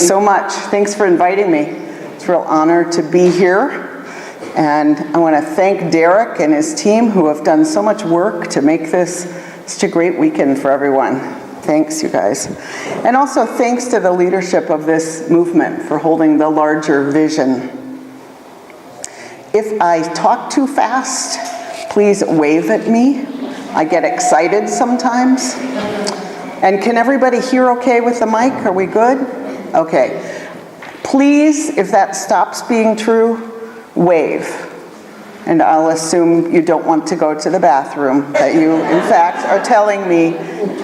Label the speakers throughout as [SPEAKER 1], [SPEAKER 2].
[SPEAKER 1] so much. Thanks for inviting me. It's a real honor to be here. And I want to thank Derek and his team who have done so much work to make this such a great weekend for everyone. Thanks, you guys. And also thanks to the leadership of this movement for holding the larger vision. If I talk too fast, please wave at me. I get excited sometimes. And can everybody hear okay with the mic? Are we good? Okay. Please, if that stops being true, wave. And I'll assume you don't want to go to the bathroom, that you, in fact, are telling me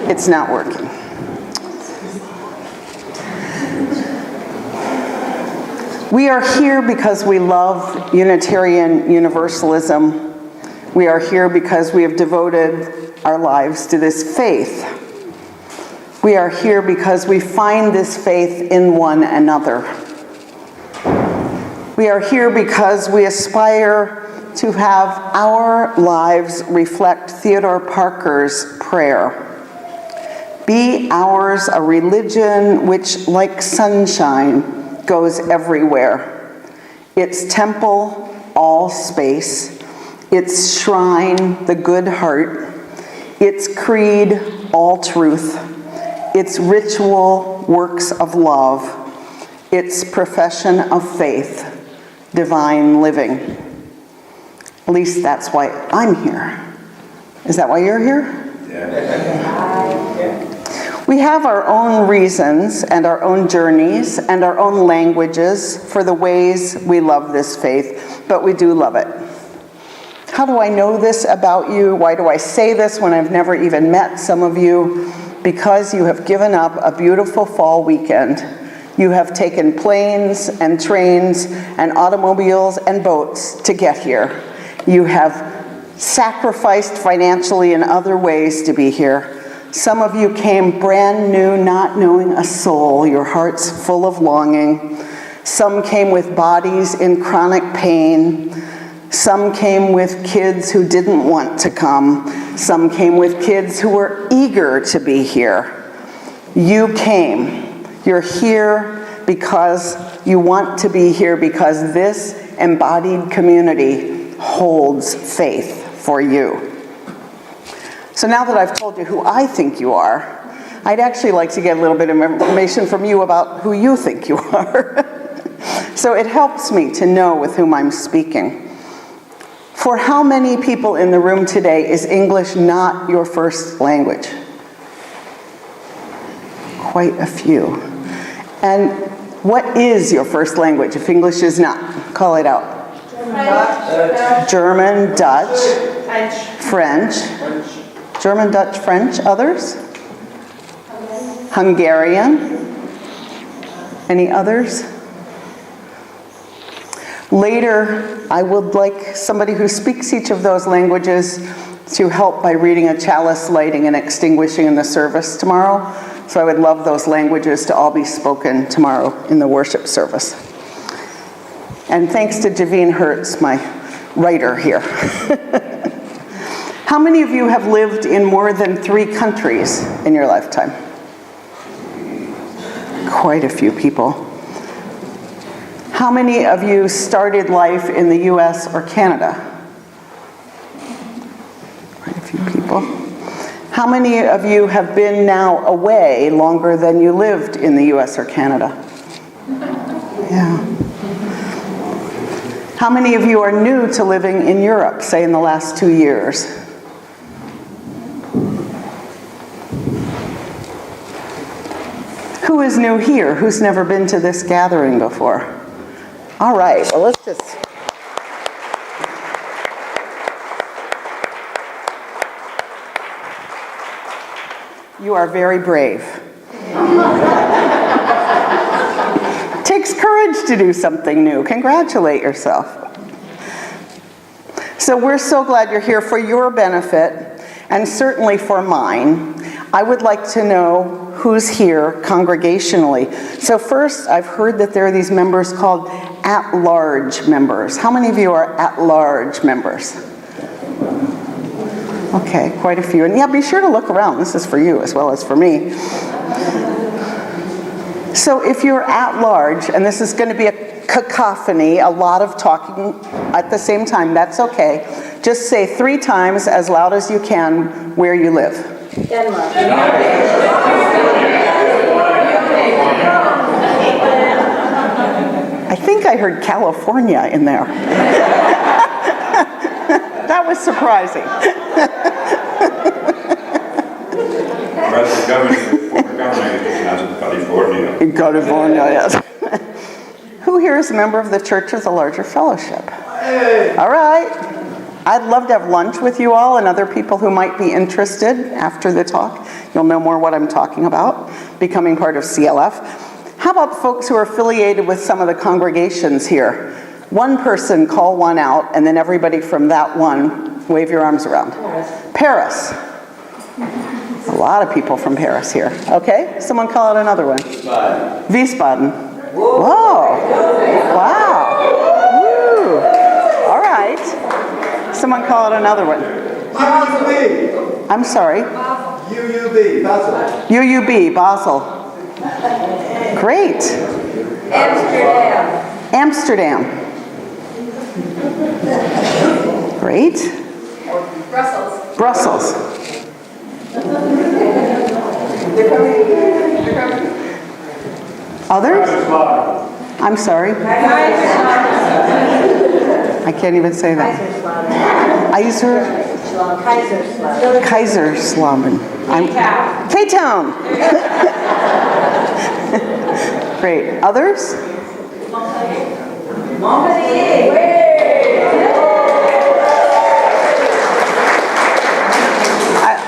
[SPEAKER 1] it's not working. We are here because we love Unitarian Universalism. We are here because we have devoted our lives to this faith. We are here because we find this faith in one another. We are here because we aspire to have our lives reflect Theodore Parker's prayer. Be ours a religion which, like sunshine, goes everywhere. Its temple, all space. Its shrine, the good heart. Its creed, all truth. Its ritual, works of love. Its profession of faith, divine living. At least that's why I'm here. Is that why you're here? Yeah. We have our own reasons and our own journeys and our own languages for the ways we love this faith, but we do love it. How do I know this about you? Why do I say this when I've never even met some of you? Because you have given up a beautiful fall weekend. You have taken planes and trains and automobiles and boats to get here. You have sacrificed financially in other ways to be here. Some of you came brand new, not knowing a soul, your hearts full of longing. Some came with bodies in chronic pain. Some came with kids who didn't want to come. Some came with kids who were eager to be here. You came. You're here because you want to be here, because this embodied community holds faith for you. So now that I've told you who I think you are, I'd actually like to get a little bit of information from you about who you think you are. So it helps me to know with whom I'm speaking. For how many people in the room today is English not your first language? Quite a few. And what is your first language if English is not? Call it out. German, Dutch, French. German, Dutch, French. Others? Hungarian. Any others? Later, I would like somebody who speaks each of those languages to help by reading a chalice lighting and extinguishing in the service tomorrow. So I would love those languages to all be spoken tomorrow in the worship service. And thanks to Javine Hertz, my writer here. How many of you have lived in more than 3 countries in your lifetime? Quite a few people. How many of you started life in the US or Canada? Quite a few people. How many of you have been now away longer than you lived in the US or Canada? Yeah. How many of you are new to living in Europe, say in the last 2 years? Who is new here? Who's never been to this gathering before? All right, well, let's just... You are very brave. It takes courage to do something new. Congratulate yourself. So we're so glad you're here. For your benefit, and certainly for mine, I would like to know who's here congregationally. So first, I've heard that there are these members called at-large members. How many of you are at-large members? Okay, quite a few. And yeah, be sure to look around. This is for you as well as for me. So if you're at large, and this is going to be a cacophony, a lot of talking at the same time, that's okay. Just say 3 times as loud as you can where you live.
[SPEAKER 2] Denmark.
[SPEAKER 1] I think I heard California in there. That was surprising.
[SPEAKER 3] California.
[SPEAKER 1] In California, yes. Who here is a member of the Church of the Larger Fellowship? All right. I'd love to have lunch with you all and other people who might be interested after the talk. You'll know more what I'm talking about, becoming part of CLF. How about folks who are affiliated with some of the congregations here? One person, call one out, and then everybody from that one, wave your arms around. Paris. A lot of people from Paris here. Okay, someone call out another one. Wiesbaden. Whoa. Wow. Woo. All right. Someone call out another one.
[SPEAKER 4] UUB.
[SPEAKER 1] I'm sorry.
[SPEAKER 4] UUB, Basel.
[SPEAKER 1] UUB, Basel. Great. Amsterdam. Great. Brussels. Others? I'm sorry. I can't even say that. Kaiserslautern. K-Town. Great. Others?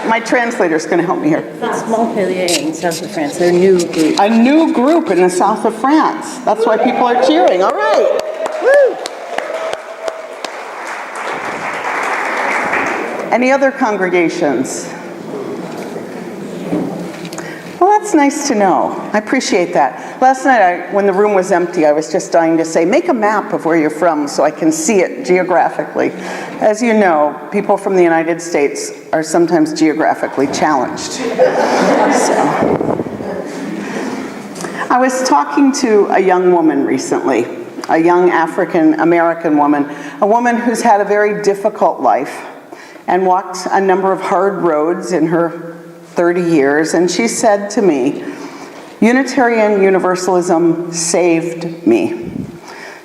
[SPEAKER 1] My translator's going to help me here.
[SPEAKER 2] It's Montpellier in south of France. They're a new group.
[SPEAKER 1] A new group in the south of France. That's why people are cheering. All right. Woo. Any other congregations? Well, that's nice to know. I appreciate that. Last night, when the room was empty, I was just dying to say, make a map of where you're from so I can see it geographically. As you know, people from the United States are sometimes geographically challenged. So, I was talking to a young woman recently, a young African-American woman, a woman who's had a very difficult life and walked a number of hard roads in her 30 years, and she said to me, Unitarian Universalism saved me.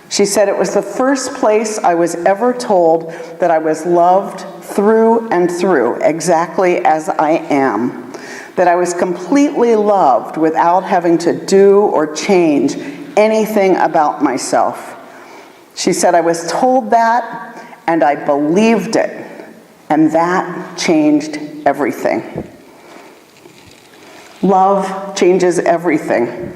[SPEAKER 1] She said it was the first place I was ever told that I was loved through and through, exactly as I am. That I was completely loved without having to do or change anything about myself. She said I was told that, and I believed it, and that changed everything. Love changes everything.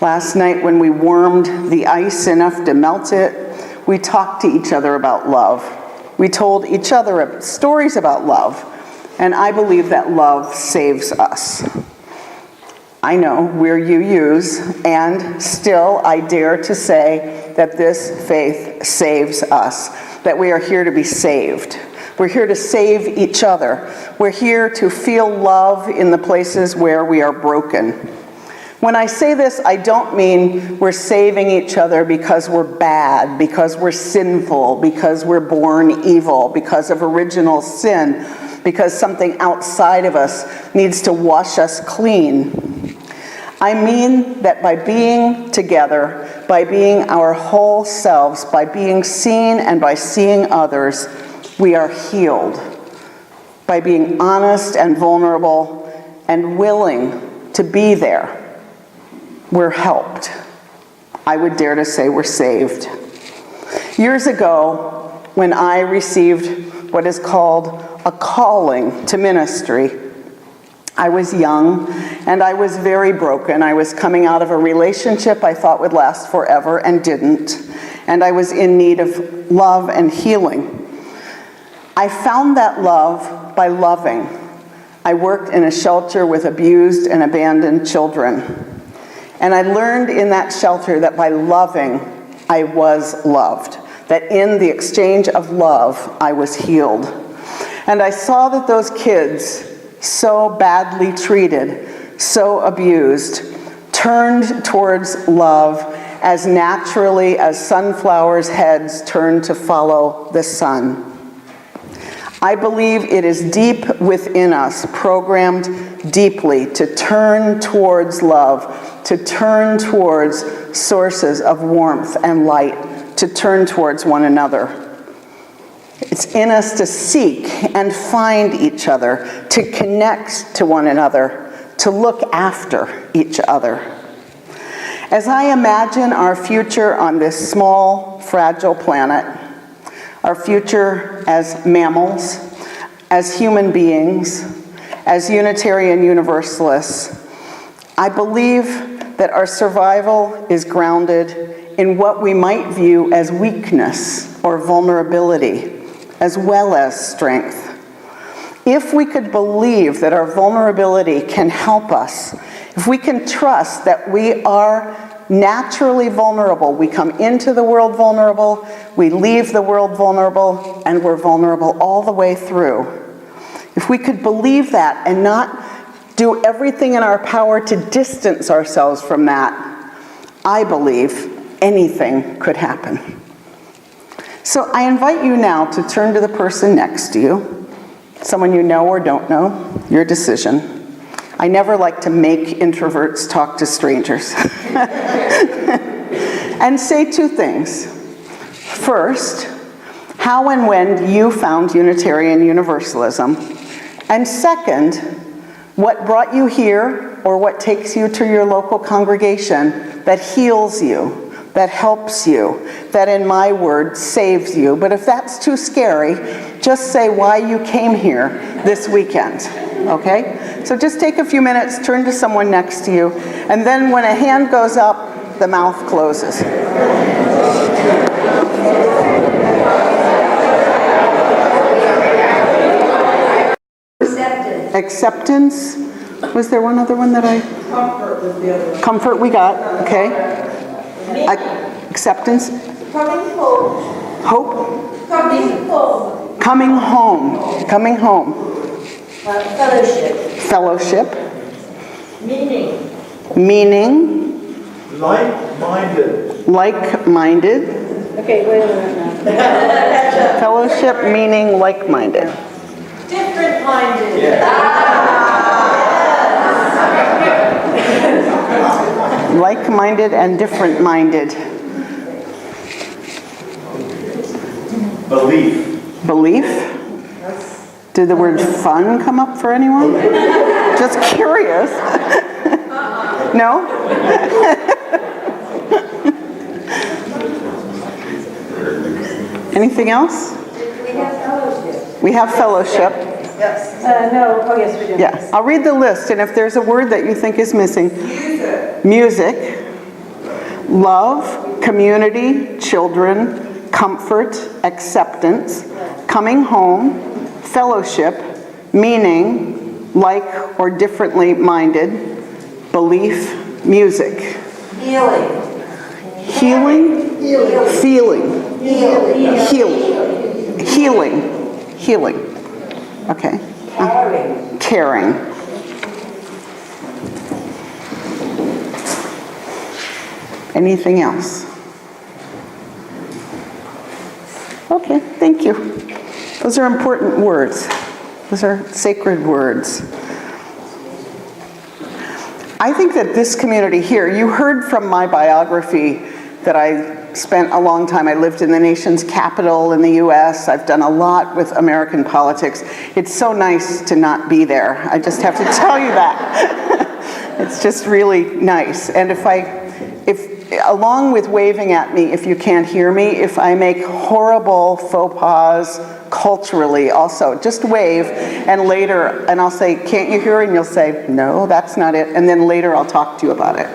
[SPEAKER 1] Last night when we warmed the ice enough to melt it, we talked to each other about love. We told each other stories about love, and I believe that love saves us. I know we're UUs, and still I dare to say that this faith saves us, that we are here to be saved. We're here to save each other. We're here to feel love in the places where we are broken. When I say this, I don't mean we're saving each other because we're bad, because we're sinful, because we're born evil, because of original sin, because something outside of us needs to wash us clean. I mean that by being together, by being our whole selves, by being seen and by seeing others, we are healed. By being honest and vulnerable and willing to be there, we're helped. I would dare to say we're saved. Years ago, when I received what is called a calling to ministry, I was young and I was very broken. I was coming out of a relationship I thought would last forever and didn't. And I was in need of love and healing. I found that love by loving. I worked in a shelter with abused and abandoned children. And I learned in that shelter that by loving, I was loved. That in the exchange of love, I was healed. And I saw that those kids, so badly treated, so abused, turned towards love as naturally as sunflowers' heads turn to follow the sun. I believe it is deep within us, programmed deeply to turn towards love, to turn towards sources of warmth and light, to turn towards one another. It's in us to seek and find each other, to connect to one another, to look after each other. As I imagine our future on this small, fragile planet, our future as mammals, as human beings, as Unitarian Universalists, I believe that our survival is grounded in what we might view as weakness or vulnerability, as well as strength. If we could believe that our vulnerability can help us, if we can trust that we are naturally vulnerable, we come into the world vulnerable, we leave the world vulnerable, and we're vulnerable all the way through. If we could believe that and not do everything in our power to distance ourselves from that, I believe anything could happen. So I invite you now to turn to the person next to you, someone you know or don't know, your decision. I never like to make introverts talk to strangers. And say two things. First, how and when you found Unitarian Universalism. And second, what brought you here or what takes you to your local congregation that heals you, that helps you, that in my word saves you. But if that's too scary, just say why you came here this weekend. Okay? So just take a few minutes, turn to someone next to you, and then when a hand goes up, the mouth closes. Acceptance. Was there one other one that I?
[SPEAKER 3] Comfort was the other one.
[SPEAKER 1] Comfort we got, okay. Acceptance.
[SPEAKER 3] Coming home.
[SPEAKER 1] Hope.
[SPEAKER 3] Coming home.
[SPEAKER 1] Coming home. Coming home.
[SPEAKER 3] Fellowship.
[SPEAKER 1] Fellowship.
[SPEAKER 3] Meaning.
[SPEAKER 1] Meaning.
[SPEAKER 4] Like-minded.
[SPEAKER 1] Like-minded.
[SPEAKER 2] Okay, wait a minute now.
[SPEAKER 1] Fellowship meaning like-minded.
[SPEAKER 3] Different-minded.
[SPEAKER 1] Like-minded and different-minded.
[SPEAKER 4] Belief.
[SPEAKER 1] Belief? Did the word fun come up for anyone? Just curious. No? Anything else?
[SPEAKER 3] We have fellowship.
[SPEAKER 1] We have fellowship.
[SPEAKER 3] Yes.
[SPEAKER 2] No, oh yes, we do.
[SPEAKER 1] Yeah, I'll read the list, and if there's a word that you think is missing. Music, love, community, children, comfort, acceptance, coming home, fellowship, meaning, like or differently minded, belief, music.
[SPEAKER 3] Healing.
[SPEAKER 1] Healing? Feeling. Healing. Okay. Caring. Anything else? Okay, thank you. Those are important words. Those are sacred words. I think that this community here, you heard from my biography that I spent a long time. I lived in the nation's capital in the US. I've done a lot with American politics. It's so nice to not be there. I just have to tell you that. It's just really nice. And if along with waving at me if you can't hear me, if I make horrible faux pas culturally also, just wave, and later, and I'll say, can't you hear? And you'll say, no, that's not it. And then later I'll talk to you about it.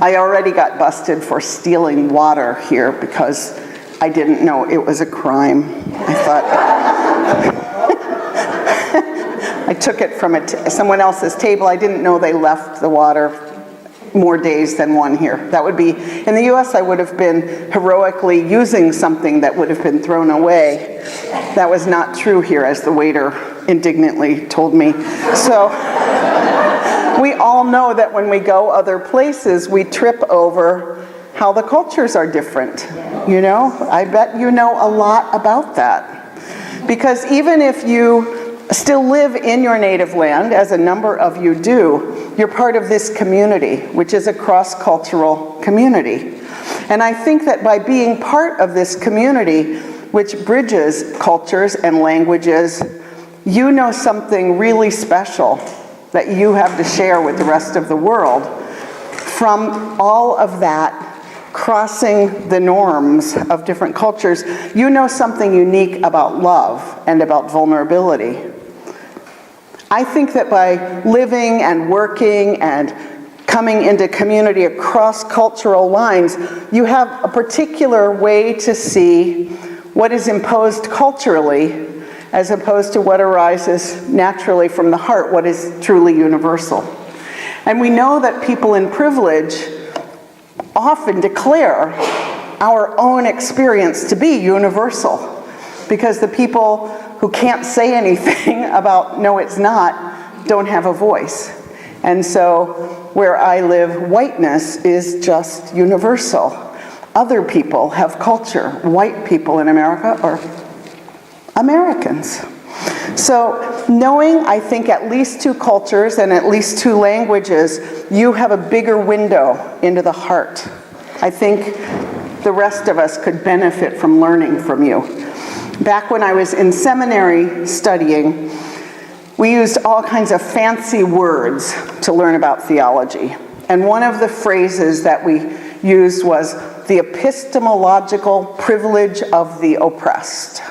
[SPEAKER 1] I already got busted for stealing water here because I didn't know it was a crime. I thought, I took it from someone else's table. I didn't know they left the water more days than one here. That would be, in the US I would have been heroically using something that would have been thrown away. That was not true here, as the waiter indignantly told me. So We all know that when we go other places, we trip over how the cultures are different. You know, I bet you know a lot about that. Because even if you still live in your native land, as a number of you do, you're part of this community, which is a cross-cultural community. And I think that by being part of this community, which bridges cultures and languages, you know something really special that you have to share with the rest of the world. From all of that, crossing the norms of different cultures, you know something unique about love and about vulnerability. I think that by living and working and coming into community across cultural lines, you have a particular way to see what is imposed culturally as opposed to what arises naturally from the heart, what is truly universal. And we know that people in privilege often declare our own experience to be universal, because the people who can't say anything about no it's not don't have a voice. And so where I live, whiteness is just universal. Other people have culture. White people in America are Americans. So knowing, I think, at least 2 cultures and at least 2 languages, you have a bigger window into the heart. I think the rest of us could benefit from learning from you. Back when I was in seminary studying, we used all kinds of fancy words to learn about theology. And one of the phrases that we used was the epistemological privilege of the oppressed.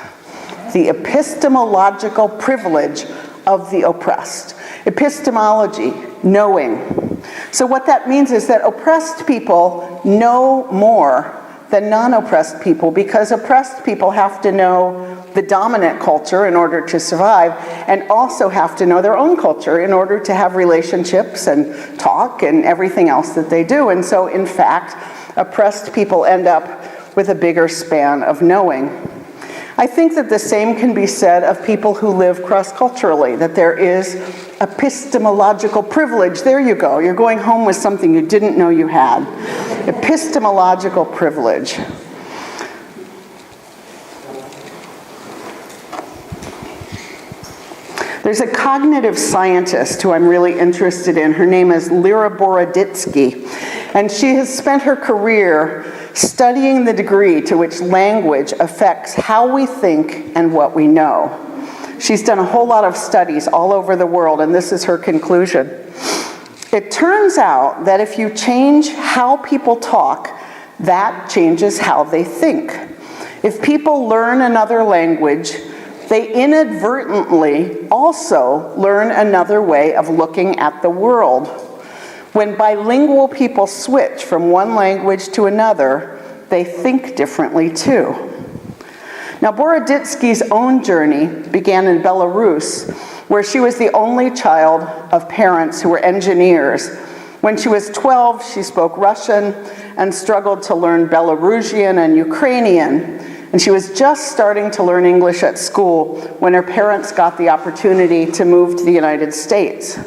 [SPEAKER 1] The epistemological privilege of the oppressed. Epistemology, knowing. So what that means is that oppressed people know more than non-oppressed people, because oppressed people have to know the dominant culture in order to survive, and also have to know their own culture in order to have relationships and talk and everything else that they do. And so, in fact, oppressed people end up with a bigger span of knowing. I think that the same can be said of people who live cross-culturally, that there is epistemological privilege. There you go. You're going home with something you didn't know you had. Epistemological privilege. There's a cognitive scientist who I'm really interested in. Her name is Lera Boroditsky, and she has spent her career studying the degree to which language affects how we think and what we know. She's done a whole lot of studies all over the world, and this is her conclusion. It turns out that if you change how people talk, that changes how they think. If people learn another language, they inadvertently also learn another way of looking at the world. When bilingual people switch from one language to another, they think differently too. Now, Boroditsky's own journey began in Belarus, where she was the only child of parents who were engineers. When she was 12, she spoke Russian and struggled to learn Belarusian and Ukrainian. And she was just starting to learn English at school when her parents got the opportunity to move to the United States.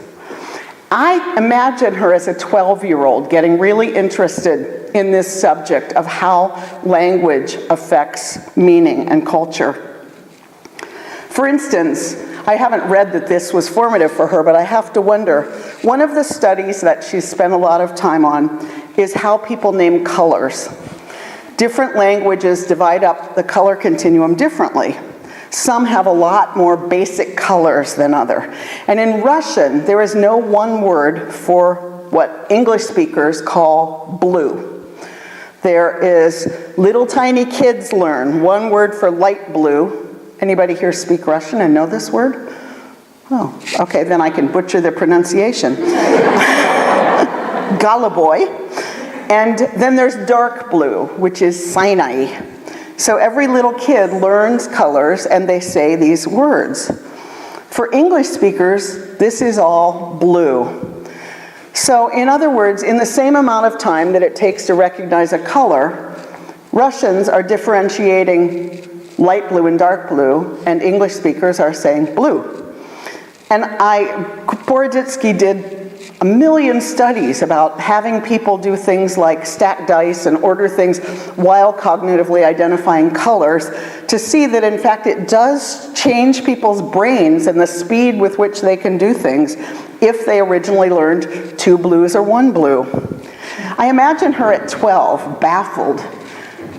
[SPEAKER 1] I imagine her as a 12-year-old getting really interested in this subject of how language affects meaning and culture. For instance, I haven't read that this was formative for her, but I have to wonder, one of the studies that she's spent a lot of time on is how people name colors. Different languages divide up the color continuum differently. Some have a lot more basic colors than other. And in Russian, there is no one word for what English speakers call blue. There is little tiny kids learn one word for light blue. Anybody here speak Russian and know this word? Oh, okay, then I can butcher the pronunciation. Goluboy. And then there's dark blue, which is Sinai. So every little kid learns colors and they say these words. For English speakers, this is all blue. So in other words, in the same amount of time that it takes to recognize a color, Russians are differentiating light blue and dark blue, and English speakers are saying blue. And Boroditsky did a million studies about having people do things like stack dice and order things while cognitively identifying colors to see that in fact it does change people's brains and the speed with which they can do things if they originally learned 2 blues or 1 blue. I imagine her at 12, baffled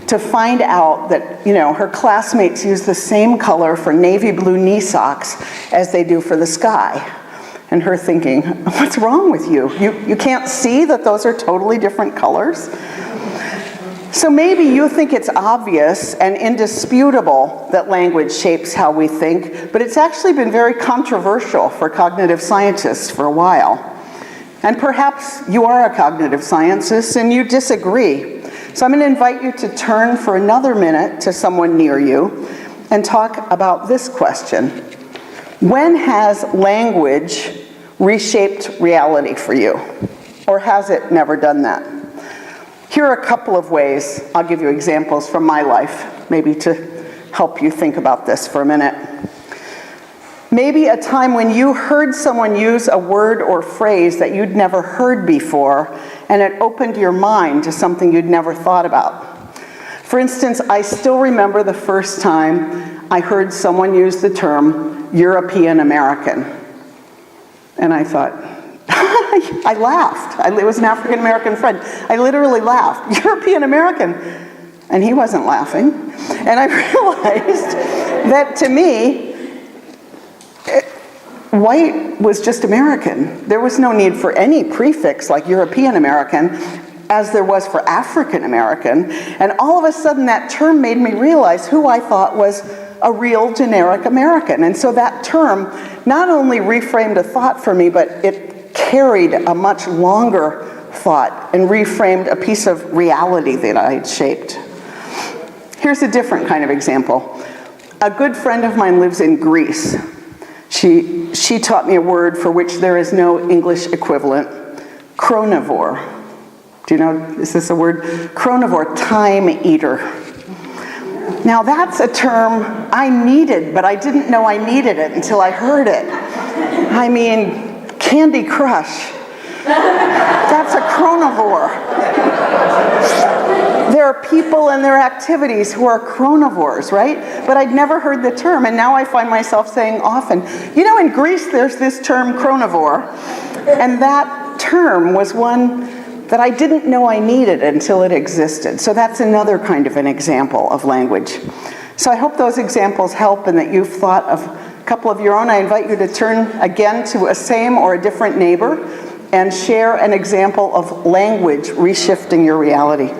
[SPEAKER 1] to find out that, her classmates use the same color for navy blue knee socks as they do for the sky. And her thinking, what's wrong with you? You can't see that those are totally different colors? So maybe you think it's obvious and indisputable that language shapes how we think, but it's actually been very controversial for cognitive scientists for a while. And perhaps you are a cognitive scientist and you disagree. So I'm going to invite you to turn for another minute to someone near you and talk about this question. When has language reshaped reality for you? Or has it never done that? Here are a couple of ways. I'll give you examples from my life, maybe to help you think about this for a minute. Maybe a time when you heard someone use a word or phrase that you'd never heard before, and it opened your mind to something you'd never thought about. For instance, I still remember the first time I heard someone use the term European American. And I thought, I laughed. It was an African American friend. I literally laughed. European American. And he wasn't laughing. And I realized that to me, white was just American. There was no need for any prefix like European American, as there was for African American. And all of a sudden that term made me realize who I thought was a real generic American. And so that term not only reframed a thought for me, but it carried a much longer thought and reframed a piece of reality that I had shaped. Here's a different kind of example. A good friend of mine lives in Greece. She taught me a word for which there is no English equivalent, chronivore. Do you know, is this a word? Chronivore, time eater. Now that's a term I needed, but I didn't know I needed it until I heard it. I mean, Candy Crush. That's a chronivore. There are people and their activities who are chronivores, right? But I'd never heard the term, and now I find myself saying often, in Greece there's this term chronivore, and that term was one that I didn't know I needed until it existed. So that's another kind of an example of language. So I hope those examples help and that you've thought of a couple of your own. I invite you to turn again to a same or a different neighbor and share an example of language reshifting your reality.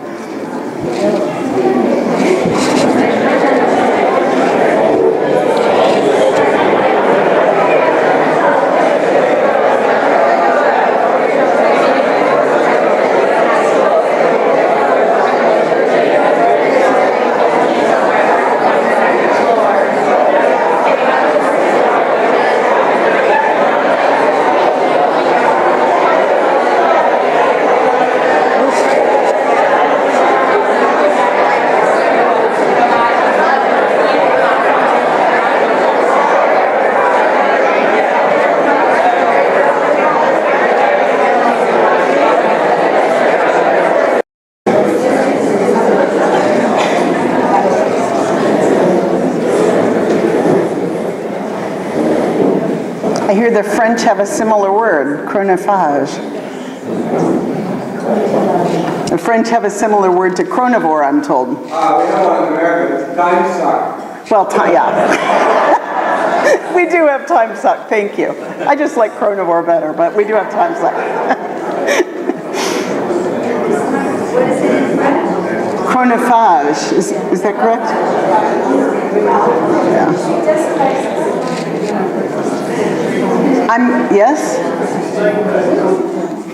[SPEAKER 1] I hear the French have a similar word, chronophage. The French have a similar word to chronivore, I'm told.
[SPEAKER 4] We have one in America, it's time suck.
[SPEAKER 1] Well, yeah. We do have time suck, thank you. I just like chronivore better, but we do have time suck.
[SPEAKER 3] What is it in French?
[SPEAKER 1] Chronophage, is that correct? Yeah. Yes?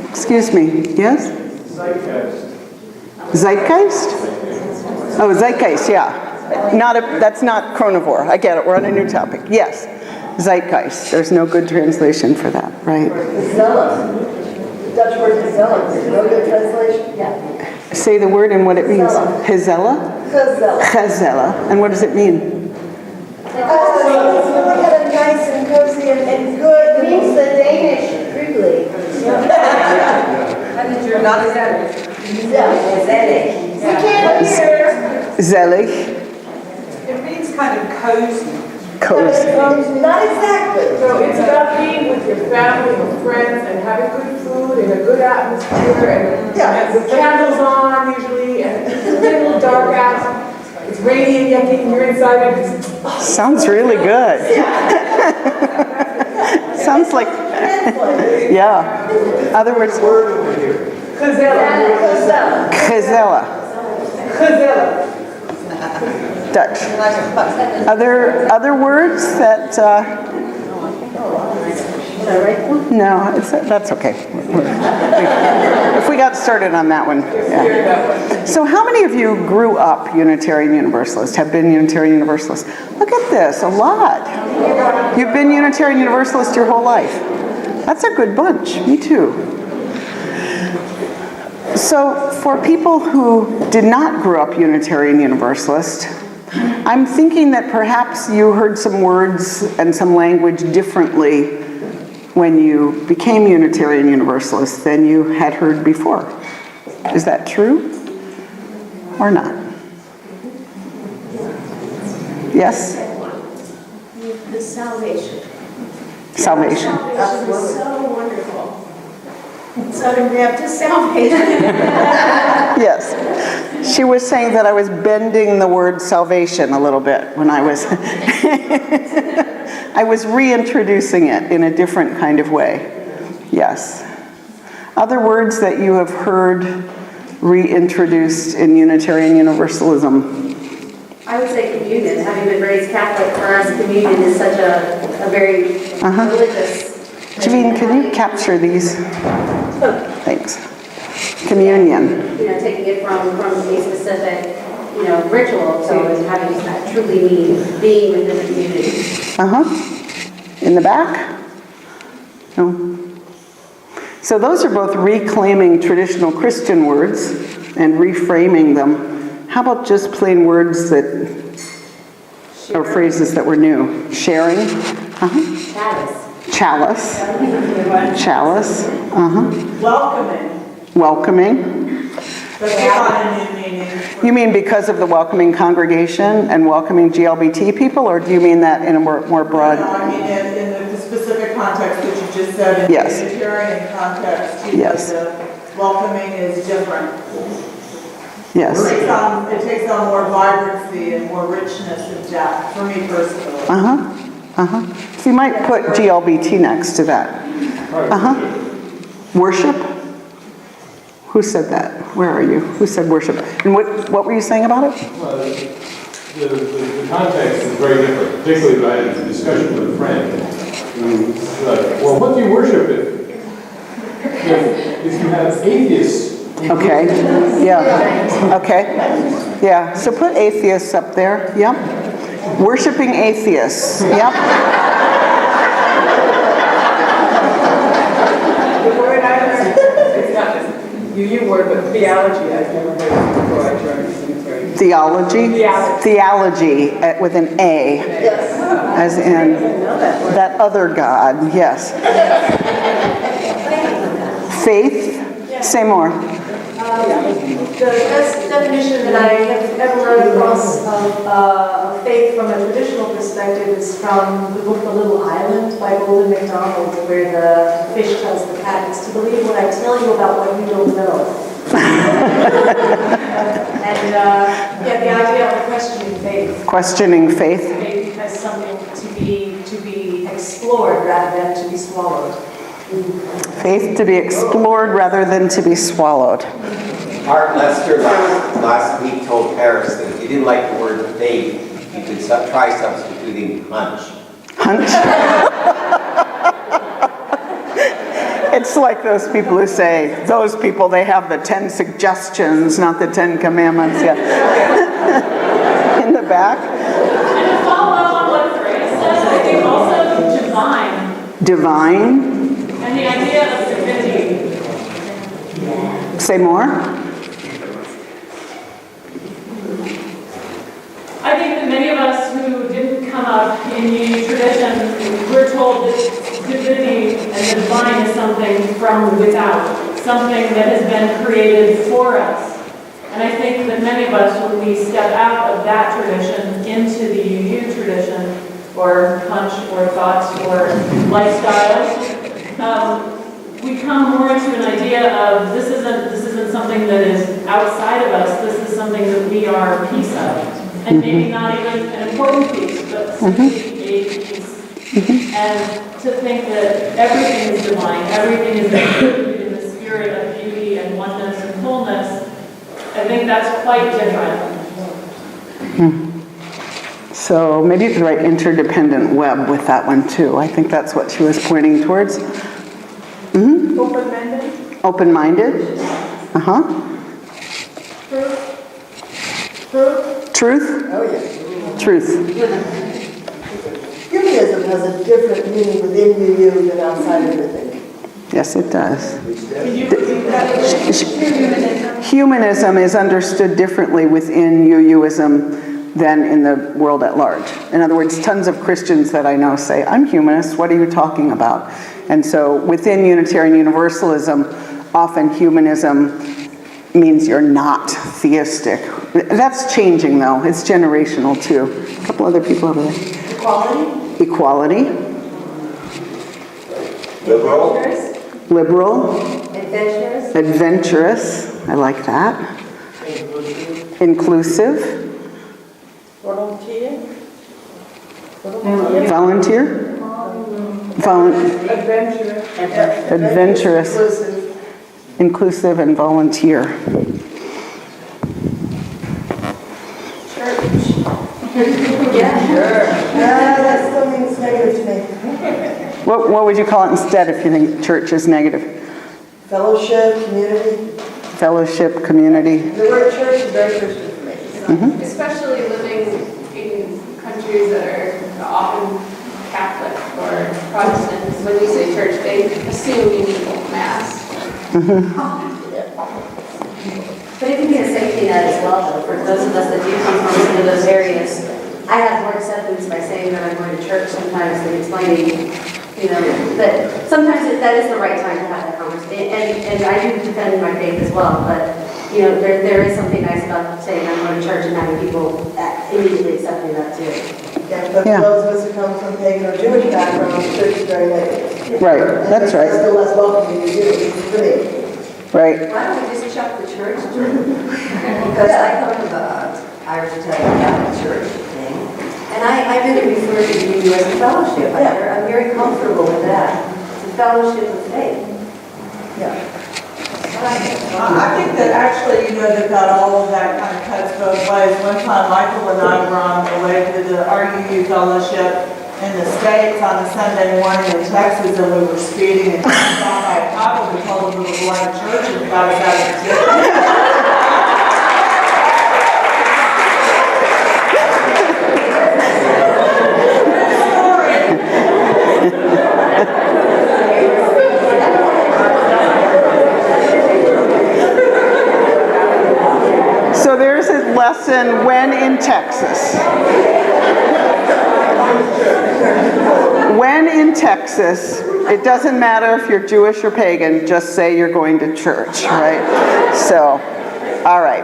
[SPEAKER 1] Excuse me, yes? Zeitgeist? Oh, zeitgeist, yeah. That's not chronivore. I get it, we're on a new topic. Yes, zeitgeist. There's no good translation for that, right?
[SPEAKER 3] Gezellig. The Dutch word gezellig. There's no good translation? Yeah.
[SPEAKER 1] Say the word and what it means. Gezella?
[SPEAKER 3] Gezellig.
[SPEAKER 1] Gezella. And what does it mean?
[SPEAKER 3] It's nice and cozy and good. It means the Danish, really.
[SPEAKER 1] Zelig.
[SPEAKER 5] It means kind of cozy.
[SPEAKER 1] Cozy.
[SPEAKER 3] Not exactly.
[SPEAKER 5] So it's about being with your family or friends and having good food and a good atmosphere and the candles on usually and it's a little dark out. It's rainy and you're inside and it's
[SPEAKER 1] Sounds really good. Sounds like, yeah. Other words,
[SPEAKER 5] Kazella.
[SPEAKER 1] Gezella, Dutch. Other words that, no, that's okay. If we got started on that one, yeah. So how many of you grew up Unitarian Universalist, have been Unitarian Universalist? Look at this, a lot. You've been Unitarian Universalist your whole life. That's a good bunch, me too. So for people who did not grow up Unitarian Universalist, I'm thinking that perhaps you heard some words and some language differently when you became Unitarian Universalist than you had heard before. Is that true or not? Yes?
[SPEAKER 2] The salvation.
[SPEAKER 1] Salvation.
[SPEAKER 2] Salvation is so wonderful. So to grab to salvation.
[SPEAKER 1] Yes. She was saying that I was bending the word salvation a little bit when I was I was reintroducing it in a different kind of way. Yes. Other words that you have heard reintroduced in Unitarian Universalism?
[SPEAKER 6] I would say communion. Having been raised Catholic, for us, communion is such a very religious.
[SPEAKER 1] Javine, can you capture these? Thanks. Communion.
[SPEAKER 6] You know, taking it from a specific, ritual to having that truly mean being within the community.
[SPEAKER 1] In the back? No. So those are both reclaiming traditional Christian words and reframing them. How about just plain words that, or phrases that were new? Sharing? Chalice. Chalice. Welcoming. You mean because of the welcoming congregation and welcoming GLBT people, or do you mean that in a more broad?
[SPEAKER 7] No, I mean in the specific context that you just said, in
[SPEAKER 1] Yes.
[SPEAKER 7] the Unitarian context,
[SPEAKER 1] Yes.
[SPEAKER 7] the welcoming is different.
[SPEAKER 1] Yes.
[SPEAKER 7] It takes on more vibrancy and more richness and depth, for me personally.
[SPEAKER 1] So you might put GLBT next to that. Worship? Who said that? Where are you? Who said worship? And what were you saying about it?
[SPEAKER 8] Well, the context is very different, particularly if I had a discussion with a friend who's like, well, what do you worship if you have atheists?
[SPEAKER 1] Okay. Yeah. Okay. Yeah. So put atheists up there. Yep. Worshipping atheists. Yep.
[SPEAKER 5] the word I learned, it's not just you word, but theology. I've never heard it before I joined the Unitarian.
[SPEAKER 1] Theology? Theology with an A.
[SPEAKER 3] Yes.
[SPEAKER 1] As in that other God. Yes. Faith? Say more.
[SPEAKER 2] The best definition that I have ever run across of faith from a traditional perspective is from the book The Little Island by Golden MacDonald, where the fish tells the cat, "It's to believe what I tell you about what you don't know." And the idea of questioning faith.
[SPEAKER 1] Questioning faith.
[SPEAKER 2] Faith as something to be explored rather than to be swallowed.
[SPEAKER 1] Faith to be explored rather than to be swallowed.
[SPEAKER 9] Art Lester last week told Paris that if you didn't like the word faith, you could try substituting hunch.
[SPEAKER 1] Hunch? It's like those people who say, those people, they have the 10 suggestions, not the 10 commandments. Yeah. In the back.
[SPEAKER 10] And to follow up on what Grace said, I think also divine.
[SPEAKER 1] Divine.
[SPEAKER 10] And the idea of divinity.
[SPEAKER 1] Say more.
[SPEAKER 10] I think that many of us who didn't come up in the tradition were told that divinity and the divine is something from without, something that has been created for us. And I think that many of us, when we step out of that tradition into the UU tradition, or punch, or thoughts, or lifestyles, we come more into an idea of this isn't something that is outside of us, this is something that we are a piece of. And maybe not even an important piece, but simply a piece. And to think that everything is divine, everything is included in the spirit of beauty and oneness and fullness, I think that's quite different.
[SPEAKER 1] So maybe you could write interdependent web with that one too. I think that's what she was pointing towards.
[SPEAKER 5] Open-minded?
[SPEAKER 1] Open-minded. Truth?
[SPEAKER 3] Oh, yeah.
[SPEAKER 1] Truth.
[SPEAKER 3] Humanism has a different meaning within UU than outside of it, I think.
[SPEAKER 1] Yes, it does.
[SPEAKER 5] Can you repeat that?
[SPEAKER 1] Humanism is understood differently within UUism than in the world at large. In other words, tons of Christians that I know say, I'm humanist, what are you talking about? And so within Unitarian Universalism, often humanism means you're not theistic. That's changing though, it's generational too. A couple other people over there.
[SPEAKER 2] Equality?
[SPEAKER 1] Equality.
[SPEAKER 9] Liberal.
[SPEAKER 1] Liberal.
[SPEAKER 6] Adventurous.
[SPEAKER 1] Adventurous. I like that. Inclusive.
[SPEAKER 5] Volunteer?
[SPEAKER 1] Volunteer.
[SPEAKER 5] Adventurous.
[SPEAKER 1] Adventurous. Inclusive and volunteer.
[SPEAKER 3] Yeah, that still means negative to me.
[SPEAKER 1] What would you call it instead if you think church is negative?
[SPEAKER 3] Fellowship, community.
[SPEAKER 1] Fellowship, community.
[SPEAKER 3] The word church is very Christian for me.
[SPEAKER 11] Especially living in countries that are often Catholic or Protestant. When you say church, they assume you mean mass.
[SPEAKER 6] But it can be a safety net as well, though, for those of us that do come from some of those areas. I have more acceptance by saying that I'm going to church sometimes than explaining, that sometimes that is the right time to have that conversation. And I do defend my faith as well, but, there is something nice about saying I'm going to church and having people immediately accepting that too.
[SPEAKER 3] Yeah, but
[SPEAKER 1] Yeah.
[SPEAKER 3] for those of us who come from pagan or Jewish backgrounds, church is very negative.
[SPEAKER 1] Right, that's
[SPEAKER 3] That's
[SPEAKER 1] right.
[SPEAKER 3] still less welcoming to you, for me.
[SPEAKER 1] Right.
[SPEAKER 6] Why don't we just chuck the church term? Because I come from the Irish Italian Catholic Church thing, and I've been referred to you as a fellowship. I'm very comfortable with that. It's a fellowship of faith.
[SPEAKER 3] Yeah.
[SPEAKER 7] I think that actually, they've got all of that kind of cuts both ways. One time, Michael and I were on the way to the RUU fellowship in the States on a Sunday morning in Texas, and we were speeding and stopped by a couple who told us we were going to church and got us out of the ticket.
[SPEAKER 1] So there's a lesson when in Texas. When in Texas, it doesn't matter if you're Jewish or pagan, just say you're going to church, right? So, all right.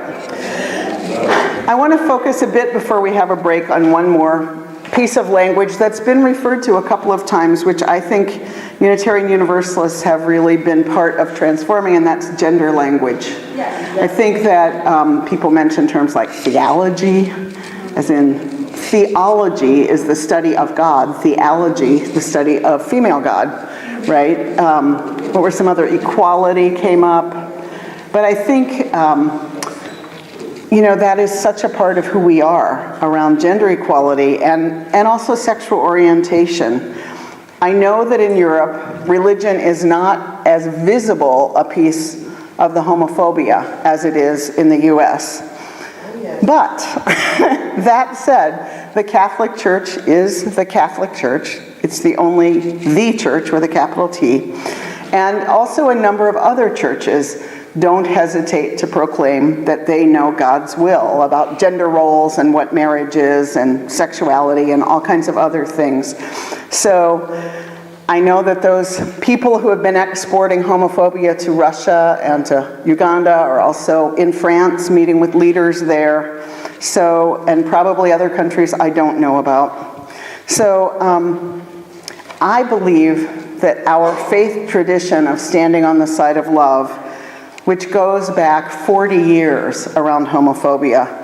[SPEAKER 1] I want to focus a bit before we have a break on one more piece of language that's been referred to a couple of times, which I think Unitarian Universalists have really been part of transforming, and that's gender language. I think that people mention terms like theology, as in theology is the study of God, theology, the study of female God, right? What were some other? Equality came up. But I think, that is such a part of who we are around gender equality and also sexual orientation. I know that in Europe, religion is not as visible a piece of the homophobia as it is in the US. But that said, the Catholic Church is the Catholic Church. It's the church with a capital T. And also a number of other churches don't hesitate to proclaim that they know God's will about gender roles and what marriage is and sexuality and all kinds of other things. So I know that those people who have been exporting homophobia to Russia and to Uganda are also in France meeting with leaders there, so, and probably other countries I don't know about. So I believe that our faith tradition of standing on the side of love, which goes back 40 years around homophobia,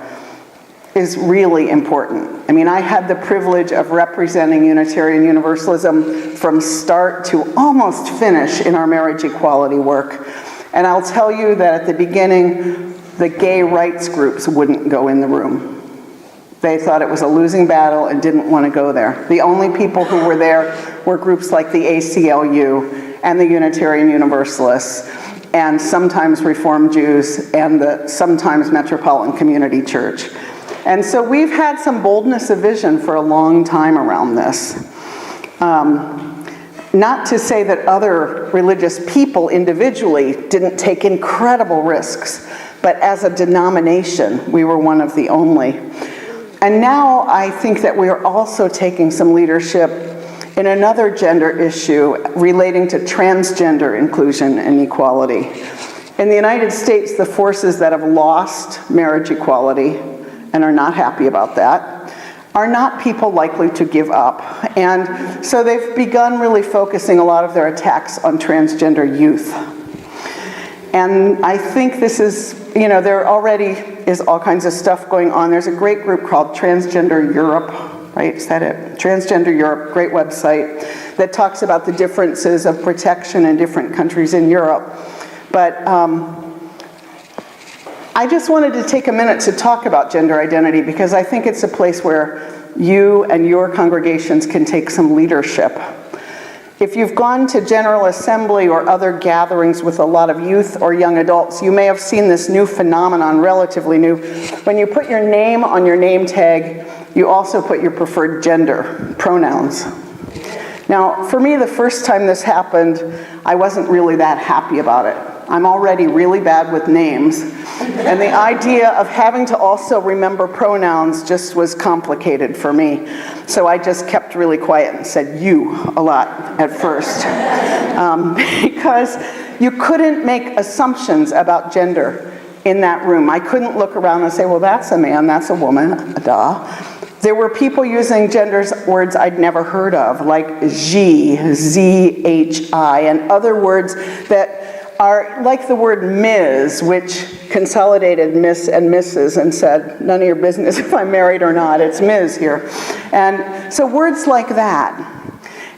[SPEAKER 1] is really important. I mean, I had the privilege of representing Unitarian Universalism from start to almost finish in our marriage equality work. And I'll tell you that at the beginning, the gay rights groups wouldn't go in the room. They thought it was a losing battle and didn't want to go there. The only people who were there were groups like the ACLU and the Unitarian Universalists, and sometimes Reformed Jews, and the sometimes Metropolitan Community Church. And so we've had some boldness of vision for a long time around this. Not to say that other religious people individually didn't take incredible risks, but as a denomination, we were one of the only. And now I think that we are also taking some leadership in another gender issue relating to transgender inclusion and equality. In the United States, the forces that have lost marriage equality and are not happy about that, are not people likely to give up. And so they've begun really focusing a lot of their attacks on transgender youth. And I think this is, you know, there already is all kinds of stuff going on. There's a great group called Transgender Europe, right? Is that it? Transgender Europe, great website that talks about the differences of protection in different countries in Europe. But I just wanted to take a minute to talk about gender identity because I think it's a place where you and your congregations can take some leadership. If you've gone to General Assembly or other gatherings with a lot of youth or young adults, you may have seen this new phenomenon, relatively new. When you put your name on your name tag, you also put your preferred gender, pronouns. Now, for me, the first time this happened, I wasn't really that happy about it. I'm already really bad with names, and the idea of having to also remember pronouns just was complicated for me. So I just kept really quiet and said you a lot at first, because you couldn't make assumptions about gender in that room. I couldn't look around and say, well, that's a man, that's a woman, duh. There were people using gender words I'd never heard of, like Z, Z-H-I, and other words that are like the word Ms., which consolidated Miss and Mrs. and said, none of your business if I'm married or not, it's Ms. here. And so words like that.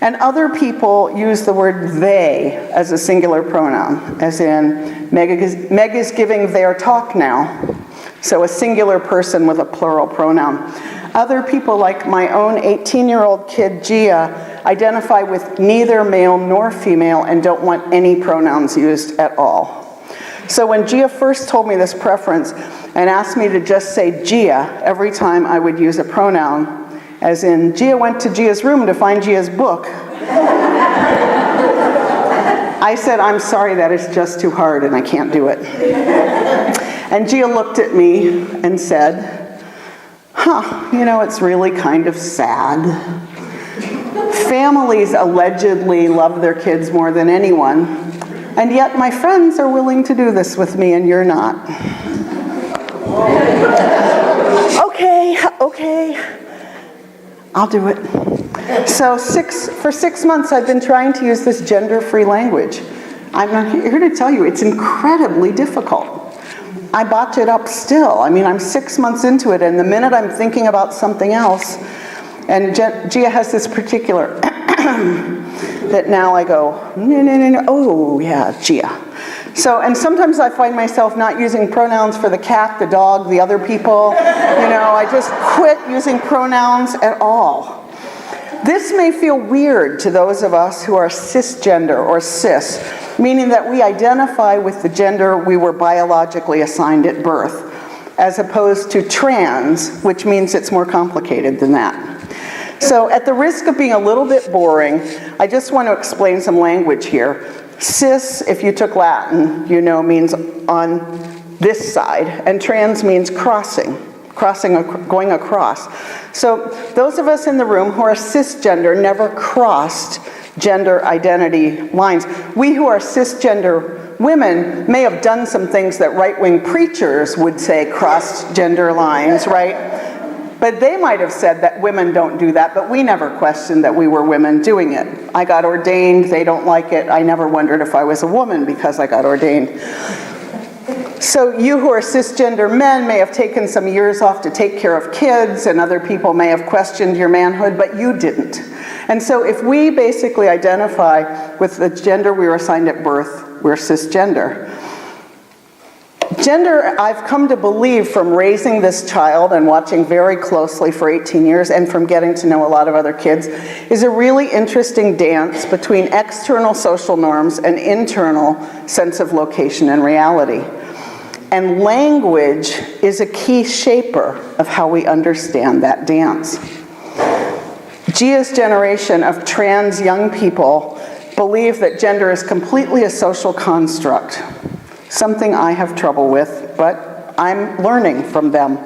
[SPEAKER 1] And other people use the word they as a singular pronoun, as in Meg is giving their talk now. So a singular person with a plural pronoun. Other people, like my own 18-year-old kid, Gia, identify with neither male nor female and don't want any pronouns used at all. So when Gia first told me this preference and asked me to just say Gia every time I would use a pronoun, as in Gia went to Gia's room to find Gia's book, I said, I'm sorry, that is just too hard and I can't do it. And Gia looked at me and said, you know, it's really kind of sad. Families allegedly love their kids more than anyone, and yet my friends are willing to do this with me and you're not. Okay, I'll do it. So for 6 months I've been trying to use this gender-free language. I'm here to tell you it's incredibly difficult. I botch it up still. I mean, I'm 6 months into it, and the minute I'm thinking about something else, and Gia has this particular that now I go, no, oh yeah, Gia. So, and sometimes I find myself not using pronouns for the cat, the dog, the other people. You know, I just quit using pronouns at all. This may feel weird to those of us who are cisgender or cis, meaning that we identify with the gender we were biologically assigned at birth, as opposed to trans, which means it's more complicated than that. So at the risk of being a little bit boring, I just want to explain some language here. Cis, if you took Latin, you know, means on this side, and trans means crossing, going across. So those of us in the room who are cisgender never crossed gender identity lines. We who are cisgender women may have done some things that right-wing preachers would say crossed gender lines, right? But they might have said that women don't do that, but we never questioned that we were women doing it. I got ordained, they don't like it. I never wondered if I was a woman because I got ordained. So you who are cisgender men may have taken some years off to take care of kids, and other people may have questioned your manhood, but you didn't. And so if we basically identify with the gender we were assigned at birth, we're cisgender. Gender, I've come to believe from raising this child and watching very closely for 18 years and from getting to know a lot of other kids, is a really interesting dance between external social norms and internal sense of location and reality. And language is a key shaper of how we understand that dance. Gia's generation of trans young people believe that gender is completely a social construct. Something I have trouble with, but I'm learning from them.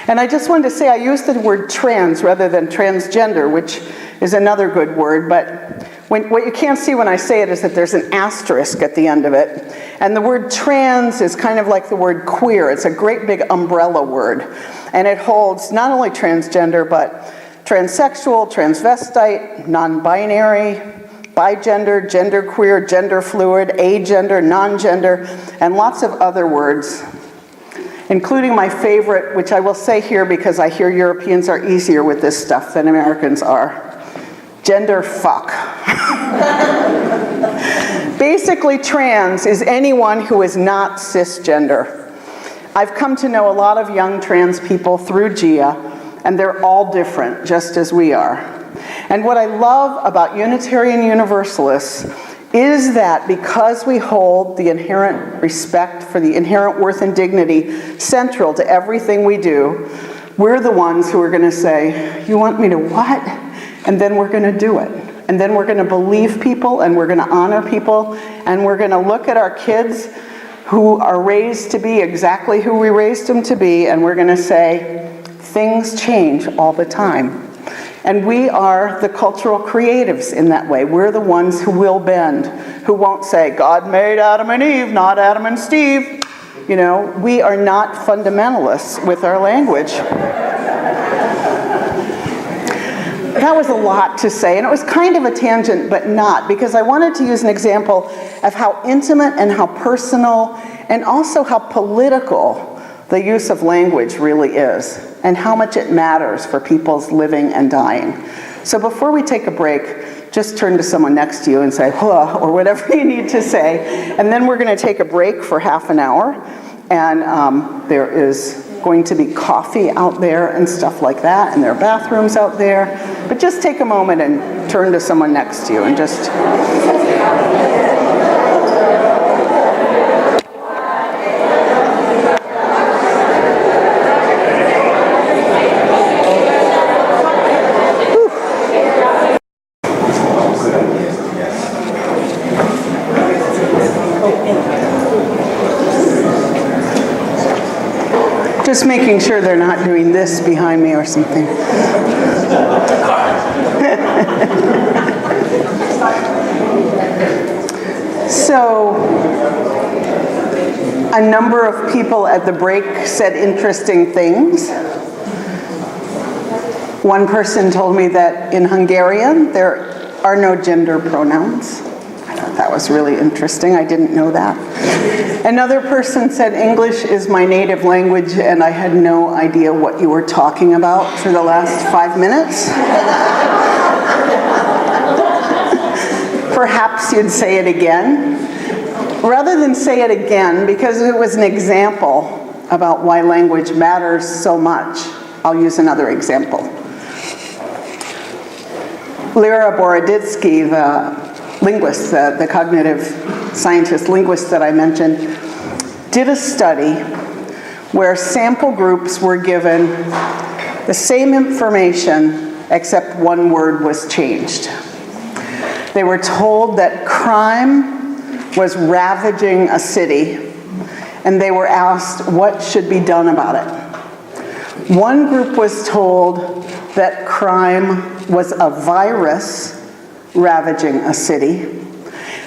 [SPEAKER 1] And I just wanted to say I use the word trans rather than transgender, which is another good word, but what you can't see when I say it is that there's an asterisk at the end of it. And the word trans is kind of like the word queer. It's a great big umbrella word. And it holds not only transgender, but transsexual, transvestite, non-binary, bigender, genderqueer, gender fluid, agender, non-gender, and lots of other words, including my favorite, which I will say here because I hear Europeans are easier with this stuff than Americans are. Gender fuck. Basically, trans is anyone who is not cisgender. I've come to know a lot of young trans people through Gia, and they're all different, just as we are. And what I love about Unitarian Universalists is that because we hold the inherent respect for the inherent worth and dignity central to everything we do, we're the ones who are going to say, you want me to what? And then we're going to do it. And then we're going to believe people, and we're going to honor people, and we're going to look at our kids who are raised to be exactly who we raised them to be, and we're going to say, things change all the time. And we are the cultural creatives in that way. We're the ones who will bend, who won't say, God made Adam and Eve, not Adam and Steve. You know, we are not fundamentalists with our language. That was a lot to say, and it was kind of a tangent, but not, because I wanted to use an example of how intimate and how personal and also how political the use of language really is, and how much it matters for people's living and dying. So before we take a break, just turn to someone next to you and say, huh, or whatever you need to say, and then we're going to take a break for half an hour, and there is going to be coffee out there and stuff like that, and there are bathrooms out there, but just take a moment and turn to someone next to you and just... Just making sure they're not doing this behind me or something. So, a number of people at the break said interesting things. One person told me that in Hungarian there are no gender pronouns. I thought that was really interesting. I didn't know that. Another person said English is my native language and I had no idea what you were talking about for the last 5 minutes. Perhaps you'd say it again. Rather than say it again, because it was an example about why language matters so much, I'll use another example. Lera Boroditsky, the linguist, the cognitive scientist linguist that I mentioned, did a study where sample groups were given the same information except one word was changed. They were told that crime was ravaging a city, and they were asked what should be done about it. One group was told that crime was a virus ravaging a city.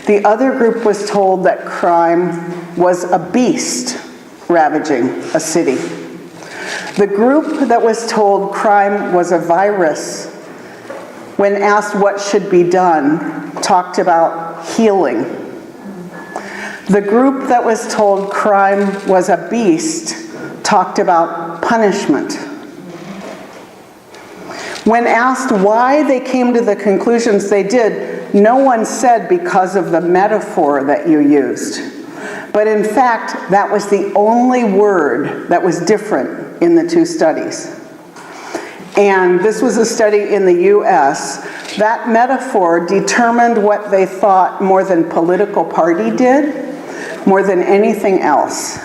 [SPEAKER 1] The other group was told that crime was a beast ravaging a city. The group that was told crime was a virus, when asked what should be done, talked about healing. The group that was told crime was a beast talked about punishment. When asked why they came to the conclusions they did, no one said because of the metaphor that you used. But in fact, that was the only word that was different in the two studies. And this was a study in the US. That metaphor determined what they thought more than political party did, more than anything else.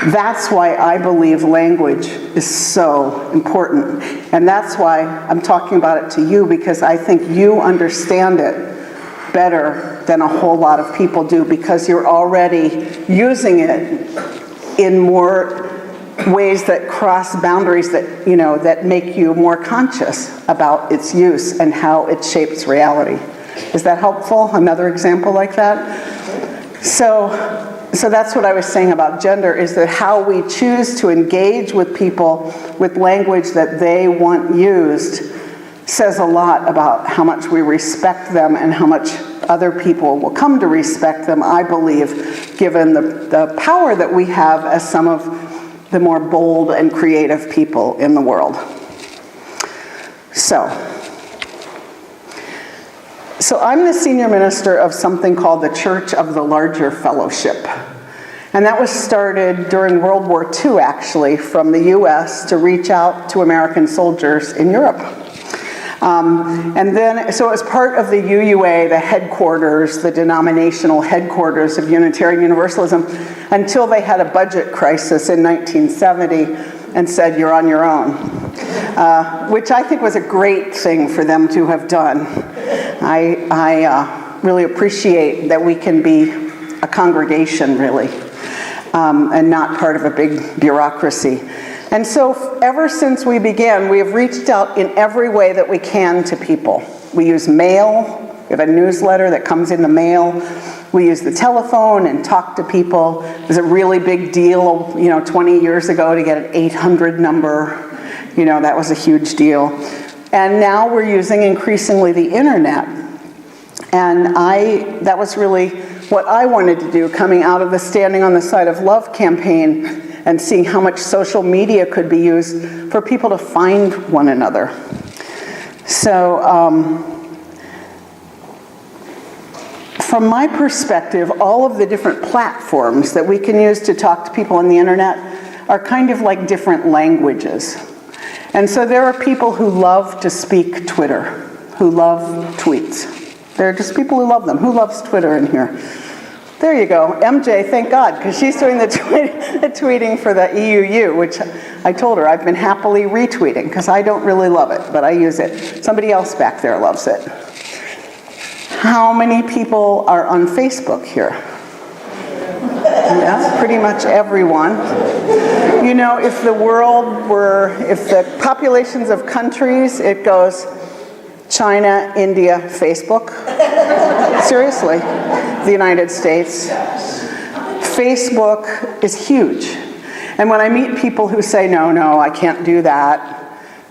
[SPEAKER 1] That's why I believe language is so important. And that's why I'm talking about it to you, because I think you understand it better than a whole lot of people do, because you're already using it in more ways that cross boundaries that, that make you more conscious about its use and how it shapes reality. Is that helpful? Another example like that? So that's what I was saying about gender, is that how we choose to engage with people with language that they want used says a lot about how much we respect them and how much other people will come to respect them, I believe, given the power that we have as some of the more bold and creative people in the world. So I'm the senior minister of something called the Church of the Larger Fellowship. And that was started during World War II, actually, from the US to reach out to American soldiers in Europe. So it was part of the UUA, the headquarters, the denominational headquarters of Unitarian Universalism, until they had a budget crisis in 1970 and said, you're on your own, which I think was a great thing for them to have done. I really appreciate that we can be a congregation, really, and not part of a big bureaucracy. And so ever since we began, we have reached out in every way that we can to people. We use mail. We have a newsletter that comes in the mail. We use the telephone and talk to people. It was a really big deal, 20 years ago to get an 800 number. That was a huge deal. And now we're using increasingly the internet. And that was really what I wanted to do, coming out of the Standing on the Side of Love campaign and seeing how much social media could be used for people to find one another. So from my perspective, all of the different platforms that we can use to talk to people on the internet are kind of like different languages. And so there are people who love to speak Twitter, who love tweets. There are just people who love them. Who loves Twitter in here? There you go. MJ, thank God, because she's doing the tweeting for the EUU, which I told her I've been happily retweeting, because I don't really love it, but I use it. Somebody else back there loves it. How many people are on Facebook here? Yeah, pretty much everyone. If the populations of countries, it goes China, India, Facebook. Seriously, the United States. Facebook is huge. And when I meet people who say, no, I can't do that,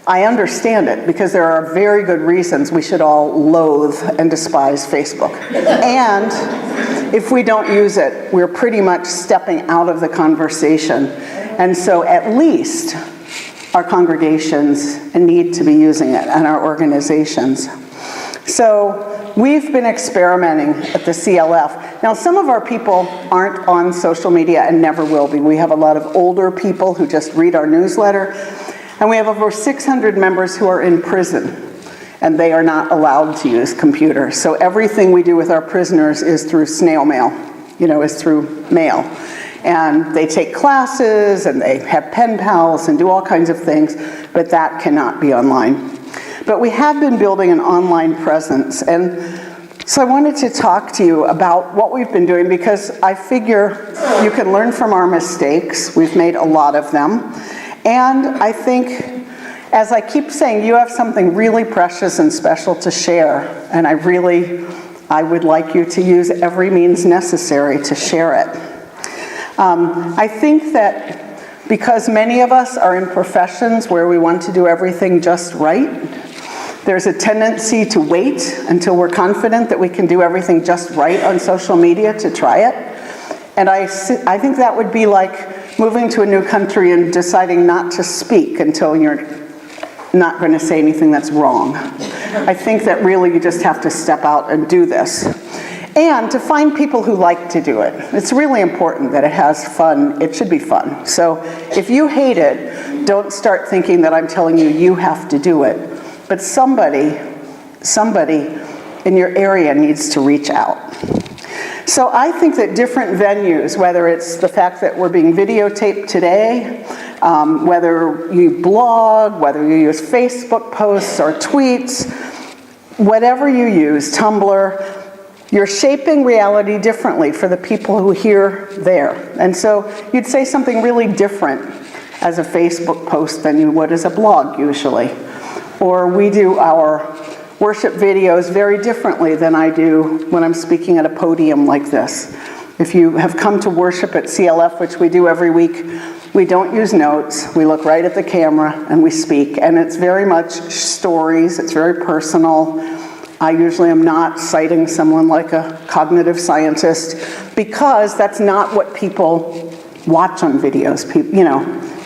[SPEAKER 1] I understand it, because there are very good reasons we should all loathe and despise Facebook. And if we don't use it, we're pretty much stepping out of the conversation. And so at least our congregations need to be using it, and our organizations. So we've been experimenting at the CLF. Now, some of our people aren't on social media and never will be. We have a lot of older people who just read our newsletter, and we have over 600 members who are in prison, and they are not allowed to use computers. So everything we do with our prisoners is through snail mail, is through mail. And they take classes, and they have pen pals, and do all kinds of things, but that cannot be online. But we have been building an online presence, and so I wanted to talk to you about what we've been doing, because I figure you can learn from our mistakes. We've made a lot of them. And I think as I keep saying, you have something really precious and special to share, and I would like you to use every means necessary to share it. I think that because many of us are in professions where we want to do everything just right, there's a tendency to wait until we're confident that we can do everything just right on social media to try it. And I think that would be like moving to a new country and deciding not to speak until you're not going to say anything that's wrong. I think that really you just have to step out and do this. And to find people who like to do it. It's really important that it has fun. It should be fun. So if you hate it, don't start thinking that I'm telling you you have to do it. But somebody in your area needs to reach out. So I think that different venues, whether it's the fact that we're being videotaped today, whether you blog, whether you use Facebook posts or tweets, whatever you use, Tumblr, you're shaping reality differently for the people who hear there. And so you'd say something really different as a Facebook post than you would as a blog usually. Or we do our worship videos very differently than I do when I'm speaking at a podium like this. If you have come to worship at CLF, which we do every week, we don't use notes. We look right at the camera and we speak. And it's very much stories. It's very personal. I usually am not citing someone like a cognitive scientist because that's not what people watch on videos.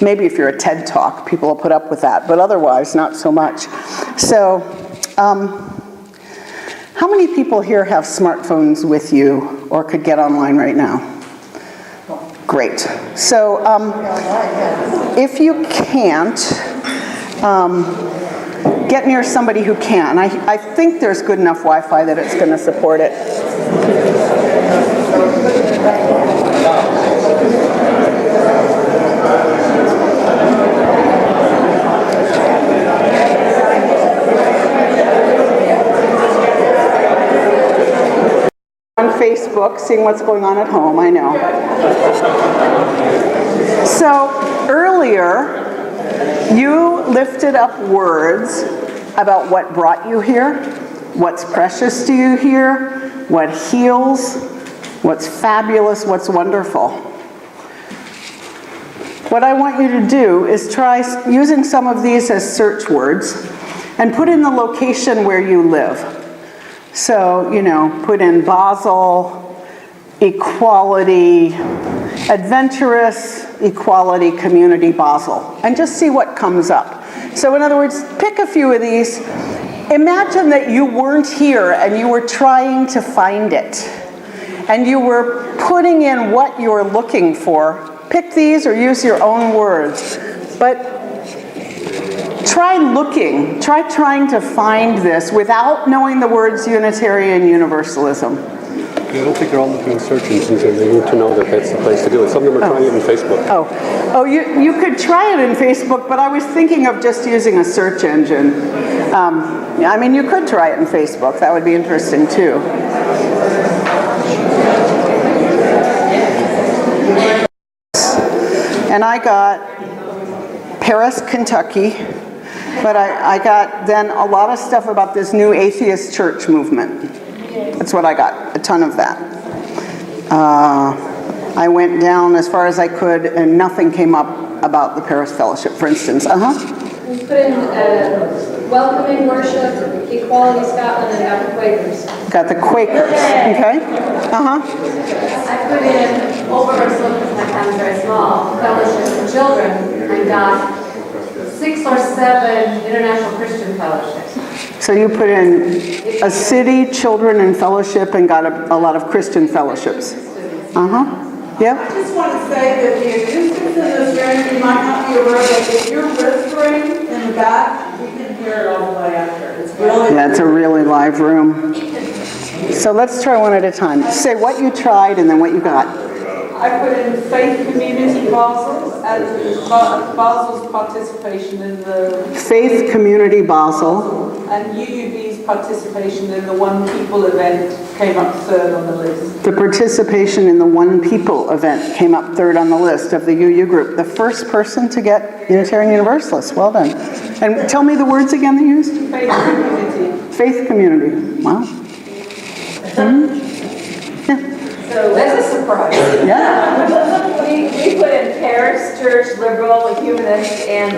[SPEAKER 1] Maybe if you're a TED Talk, people will put up with that, but otherwise, not so much. So, how many people here have smartphones with you or could get online right now? Great. So, if you can't, get near somebody who can. I think there's good enough Wi-Fi that it's going to support it. On Facebook, seeing what's going on at home, I know. So earlier, you lifted up words about what brought you here, what's precious to you here, what heals, what's fabulous, what's wonderful. What I want you to do is try using some of these as search words and put in the location where you live. So, put in Basel, equality, adventurous, equality, community, Basel, and just see what comes up. So in other words, pick a few of these. Imagine that you weren't here and you were trying to find it. And you were putting in what you were looking for. Pick these or use your own words. But try looking, try trying to find this without knowing the words Unitarian Universalism.
[SPEAKER 12] I don't think they're all looking at search engines, and they need to know that that's the place to do it. Some of them are trying it in Facebook.
[SPEAKER 1] Oh, you could try it in Facebook, but I was thinking of just using a search engine. You could try it in Facebook. That would be interesting too. And I got Paris, Kentucky, but I got then a lot of stuff about this new atheist church movement. That's what I got, a ton of that. I went down as far as I could, and nothing came up about the Paris Fellowship, for instance.
[SPEAKER 11] We put in welcoming worship, Equality Scotland, and got the Quakers.
[SPEAKER 1] Got the Quakers, okay.
[SPEAKER 6] I put in overflow because my town is very small, fellowship for children, and got 6 or 7 international Christian fellowships.
[SPEAKER 1] So you put in a city, children, and fellowship, and got a lot of Christian fellowships. Yep.
[SPEAKER 7] I just want to say that the acoustics in this room, you might not be aware that if you're whispering in the back, we can hear it all the way up here. It's really
[SPEAKER 1] Yeah, it's a really live room. So let's try one at a time. Say what you tried and then what you got.
[SPEAKER 7] I put in faith community Basel as Basel's participation in the
[SPEAKER 1] Faith Community Basel.
[SPEAKER 7] and UUB's
[SPEAKER 5] participation in the One People event came up third on the list.
[SPEAKER 1] The participation in the One People event came up third on the list of the UU group. The first person to get Unitarian Universalists. Well done. And tell me the words again they used?
[SPEAKER 5] Faith community.
[SPEAKER 1] Faith community. Wow.
[SPEAKER 3] So that's a surprise.
[SPEAKER 1] Yeah.
[SPEAKER 13] We put in Paris Church, Liberal, Humanist, and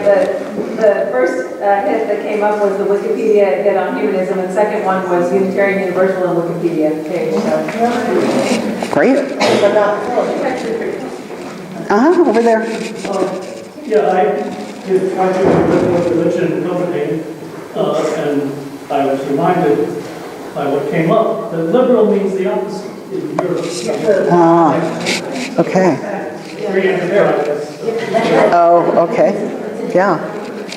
[SPEAKER 13] the first hit that came up was the Wikipedia hit on humanism, and the second one was Unitarian Universal and Wikipedia page. So.
[SPEAKER 1] Great. Over there.
[SPEAKER 14] Yeah, I did try to liberal religion company, and I was reminded by what came up that liberal means the opposite in Europe.
[SPEAKER 1] Okay. Oh, okay. Yeah.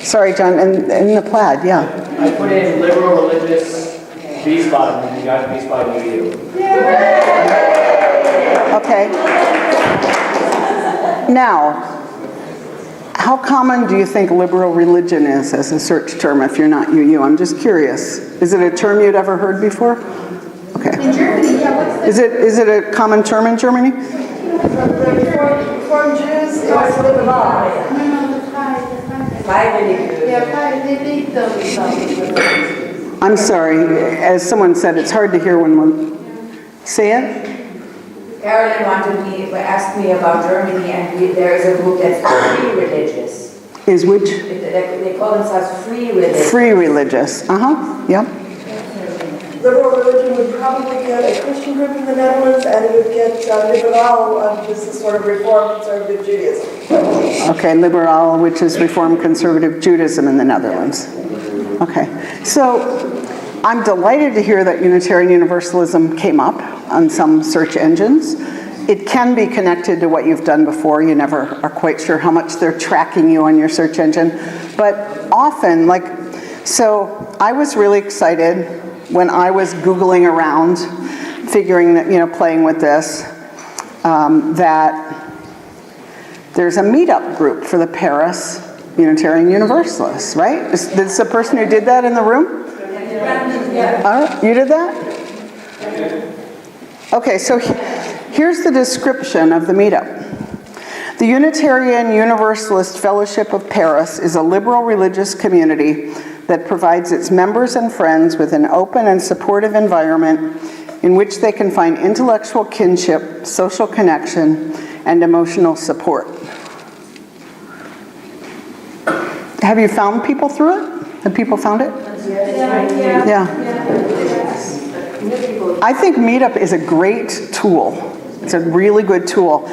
[SPEAKER 1] Sorry, John, in the plaid, yeah.
[SPEAKER 15] I put in liberal religious B-spot, and you got B-spot UU.
[SPEAKER 1] Okay. Now, how common do you think liberal religion is as a search term if you're not UU? I'm just curious. Is it a term you'd ever heard before? Okay.
[SPEAKER 2] In Germany, yeah, what's the...
[SPEAKER 1] Is it a common term in Germany?
[SPEAKER 3] Reform Jews, it's liberal.
[SPEAKER 2] No, the Pride. Yeah, they beat those.
[SPEAKER 1] I'm sorry. As someone said, it's hard to hear when one... Say it?
[SPEAKER 16] Carolyn asked me about Germany, and there is a group that's free religious.
[SPEAKER 1] Is which?
[SPEAKER 16] They call themselves free religious.
[SPEAKER 1] Free religious. Yep.
[SPEAKER 3] Liberal religion would probably get a Christian group in the Netherlands, and it would get liberal, which is sort of Reformed Conservative Judaism.
[SPEAKER 1] Okay, liberal, which is Reformed Conservative Judaism in the Netherlands. Okay, so I'm delighted to hear that Unitarian Universalism came up on some search engines. It can be connected to what you've done before. You never are quite sure how much they're tracking you on your search engine. But often, so I was really excited when I was Googling around, figuring that, playing with this, that there's a meetup group for the Paris Unitarian Universalists, right? Is this the person who did that in the room? Yeah. You did that? Okay, so here's the description of the meetup. The Unitarian Universalist Fellowship of Paris is a liberal religious community that provides its members and friends with an open and supportive environment in which they can find intellectual kinship, social connection, and emotional support. Have you found people through it? Have people found it? Yeah. I think Meetup is a great tool. It's a really good tool.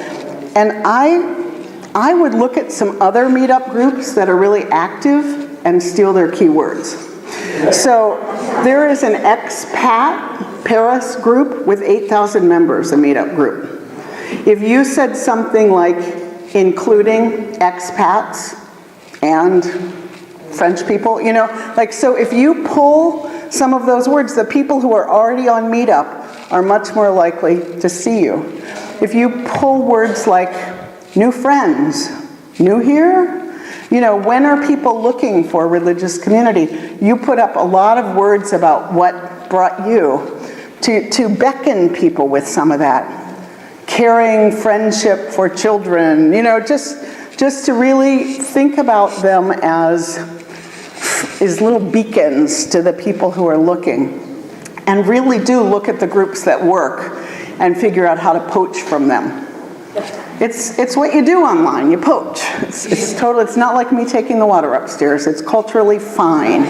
[SPEAKER 1] And I would look at some other Meetup groups that are really active and steal their keywords. So there is an expat Paris group with 8,000 members, a Meetup group. If you said something like including expats and French people, so if you pull some of those words, the people who are already on Meetup are much more likely to see you. If you pull words like new friends, new here, when are people looking for religious community? You put up a lot of words about what brought you to beckon people with some of that. Caring friendship for children, just to really think about them as little beacons to the people who are looking. And really do look at the groups that work and figure out how to poach from them. It's what you do online, you poach. It's not like me taking the water upstairs. It's culturally fine.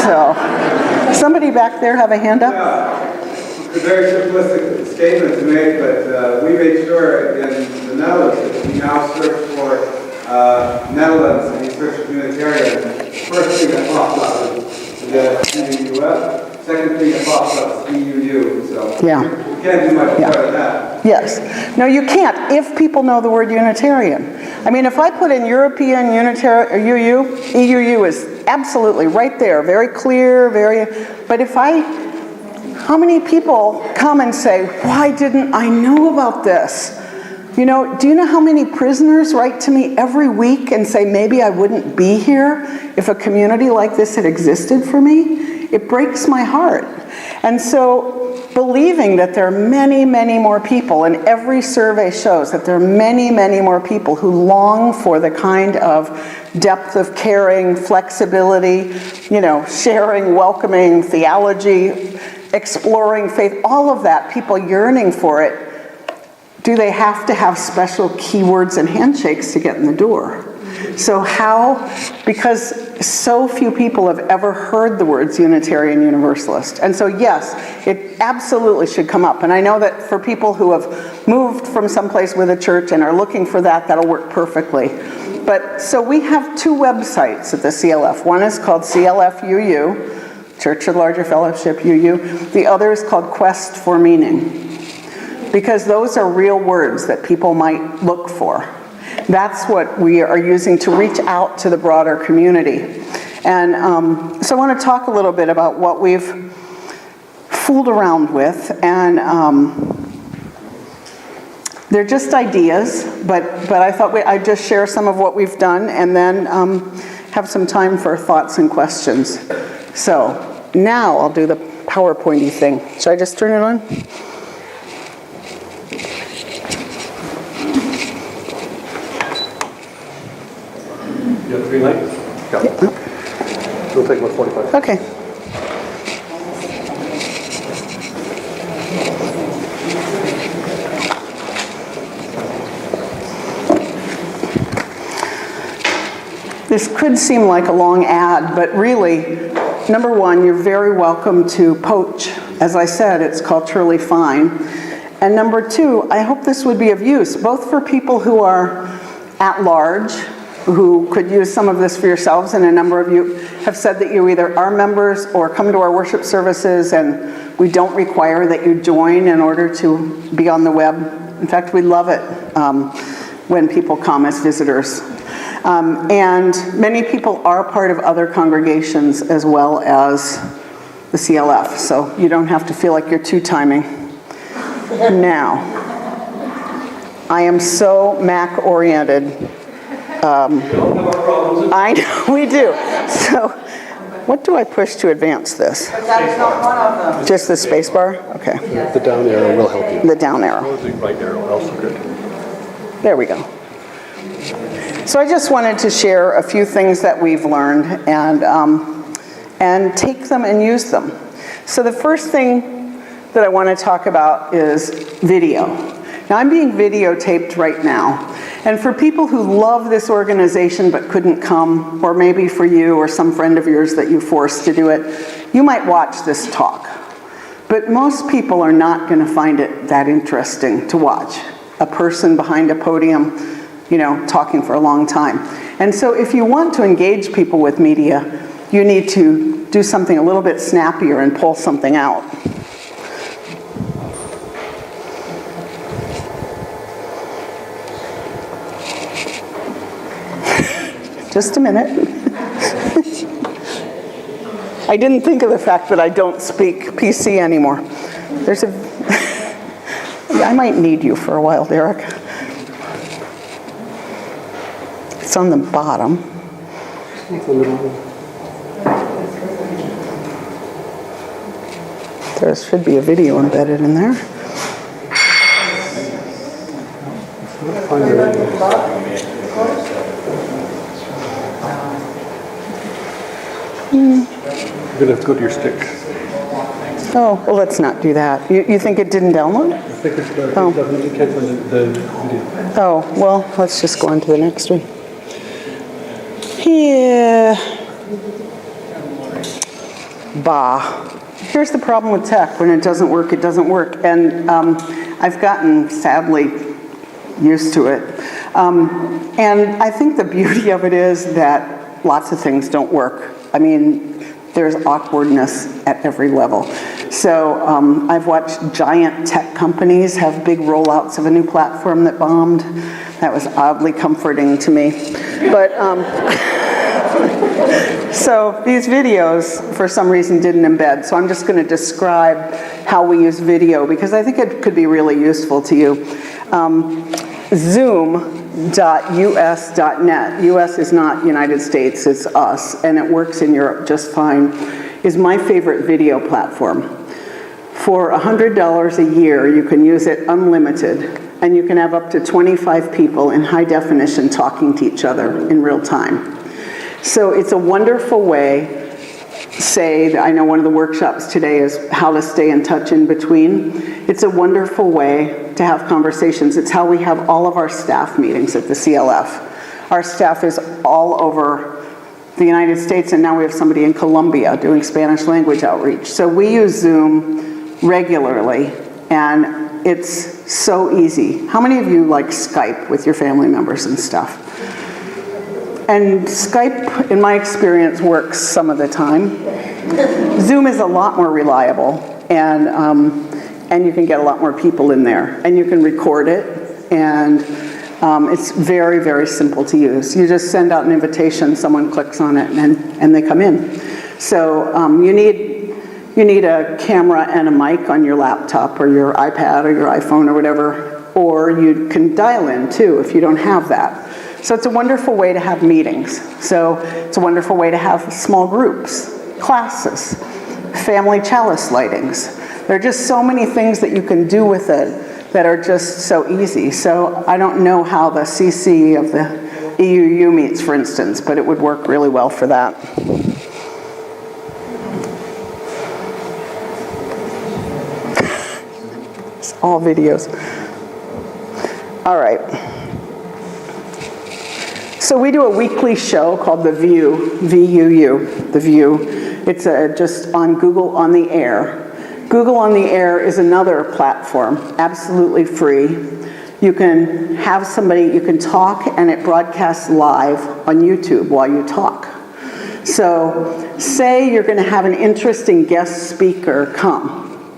[SPEAKER 1] So, somebody back there have a hand up?
[SPEAKER 4] Yeah, it's a very simplistic statement to make, but we made sure in the Netherlands that we now search for Netherlands and you search for Unitarian. First thing that pops up is the UUF. Second thing that pops up is EUU. So
[SPEAKER 1] yeah.
[SPEAKER 4] You can't do much better than that.
[SPEAKER 1] Yes. No, you can't if people know the word Unitarian. I mean, if I put in European Unitarian, or UU, EUU is absolutely right there, very clear, but how many people come and say, why didn't I know about this? Do you know how many prisoners write to me every week and say, maybe I wouldn't be here if a community like this had existed for me? it breaks my heart. And so believing that there are many, many more people, and every survey shows that there are many, many more people who long for the kind of depth of caring, flexibility, sharing, welcoming, theology, exploring faith, all of that, people yearning for it. Do they have to have special keywords and handshakes to get in the door? So how, because so few people have ever heard the words Unitarian Universalist. And so yes, it absolutely should come up. And I know that for people who have moved from someplace with a church and are looking for that, that'll work perfectly. But so we have two websites at the CLF. One is called CLF-UU, Church of the Larger Fellowship UU. The other is called Quest for Meaning, because those are real words that people might look for. That's what we are using to reach out to the broader community. And so I want to talk a little bit about what we've fooled around with. And they're just ideas, but I thought I'd just share some of what we've done and then have some time for thoughts and questions. So now I'll do the PowerPointy thing. Should I just turn it on?
[SPEAKER 12] You have green light? Yeah. It'll take about 45.
[SPEAKER 1] Okay. This could seem like a long ad, but really, number one, you're very welcome to poach. As I said, it's culturally fine. And number two, I hope this would be of use, both for people who are at large, who could use some of this for yourselves, and a number of you have said that you either are members or come to our worship services, and we don't require that you join in order to be on the web. In fact, we love it when people come as visitors. And many people are part of other congregations as well as the CLF, so you don't have to feel like you're two-timing. Now, I am so Mac-oriented. I know, we do. So, what do I push to advance this?
[SPEAKER 7] But that's not one of them.
[SPEAKER 1] Just the space bar? Okay.
[SPEAKER 12] The down arrow will help you.
[SPEAKER 1] The down arrow.
[SPEAKER 12] The right arrow also good.
[SPEAKER 1] There we go. So I just wanted to share a few things that we've learned and take them and use them. So the first thing that I want to talk about is video. Now I'm being videotaped right now. And for people who love this organization but couldn't come, or maybe for you or some friend of yours that you forced to do it, you might watch this talk. But most people are not going to find it that interesting to watch. A person behind a podium, talking for a long time. And so if you want to engage people with media, you need to do something a little bit snappier and pull something out. Just a minute. I didn't think of the fact that I don't speak PC anymore. I might need you for a while, Derek. It's on the bottom. There should be a video embedded in there.
[SPEAKER 12] You're going to have to go to your stick.
[SPEAKER 1] Oh, well, let's not do that. You think it didn't download?
[SPEAKER 12] I think it's better. Oh. You can't find the video.
[SPEAKER 1] Oh, well, let's just go on to the next one. Yeah. Bah. Here's the problem with tech. When it doesn't work, it doesn't work. And I've gotten, sadly, used to it. And I think the beauty of it is that lots of things don't work. I mean, there's awkwardness at every level. So I've watched giant tech companies have big rollouts of a new platform that bombed. That was oddly comforting to me. But so these videos, for some reason, didn't embed. So I'm just going to describe how we use video because I think it could be really useful to you. Zoom.us.net. US is not United States, it's us, and it works in Europe just fine. is my favorite video platform. For $100 a year, you can use it unlimited, and you can have up to 25 people in high definition talking to each other in real time. So it's a wonderful way. Say, I know one of the workshops today is how to stay in touch in between. It's a wonderful way to have conversations. It's how we have all of our staff meetings at the CLF. Our staff is all over the United States, and now we have somebody in Colombia doing Spanish language outreach. So we use Zoom regularly, and it's so easy. How many of you like Skype with your family members and stuff? And Skype, in my experience, works some of the time. Zoom is a lot more reliable, and you can get a lot more people in there. And you can record it, and it's very, very simple to use. You just send out an invitation, someone clicks on it, and they come in. So you need a camera and a mic on your laptop or your iPad or your iPhone or whatever, or you can dial in too if you don't have that. So it's a wonderful way to have meetings. So it's a wonderful way to have small groups, classes, family chalice lightings. There are just so many things that you can do with it that are just so easy. So I don't know how the CC of the EUU meets, for instance, but it would work really well for that. It's all videos. All right. So we do a weekly show called The View, V-U-U, The View. It's just on Google on the Air. Google on the Air is another platform, absolutely free. You can have somebody, you can talk, and it broadcasts live on YouTube while you talk. So say you're going to have an interesting guest speaker come.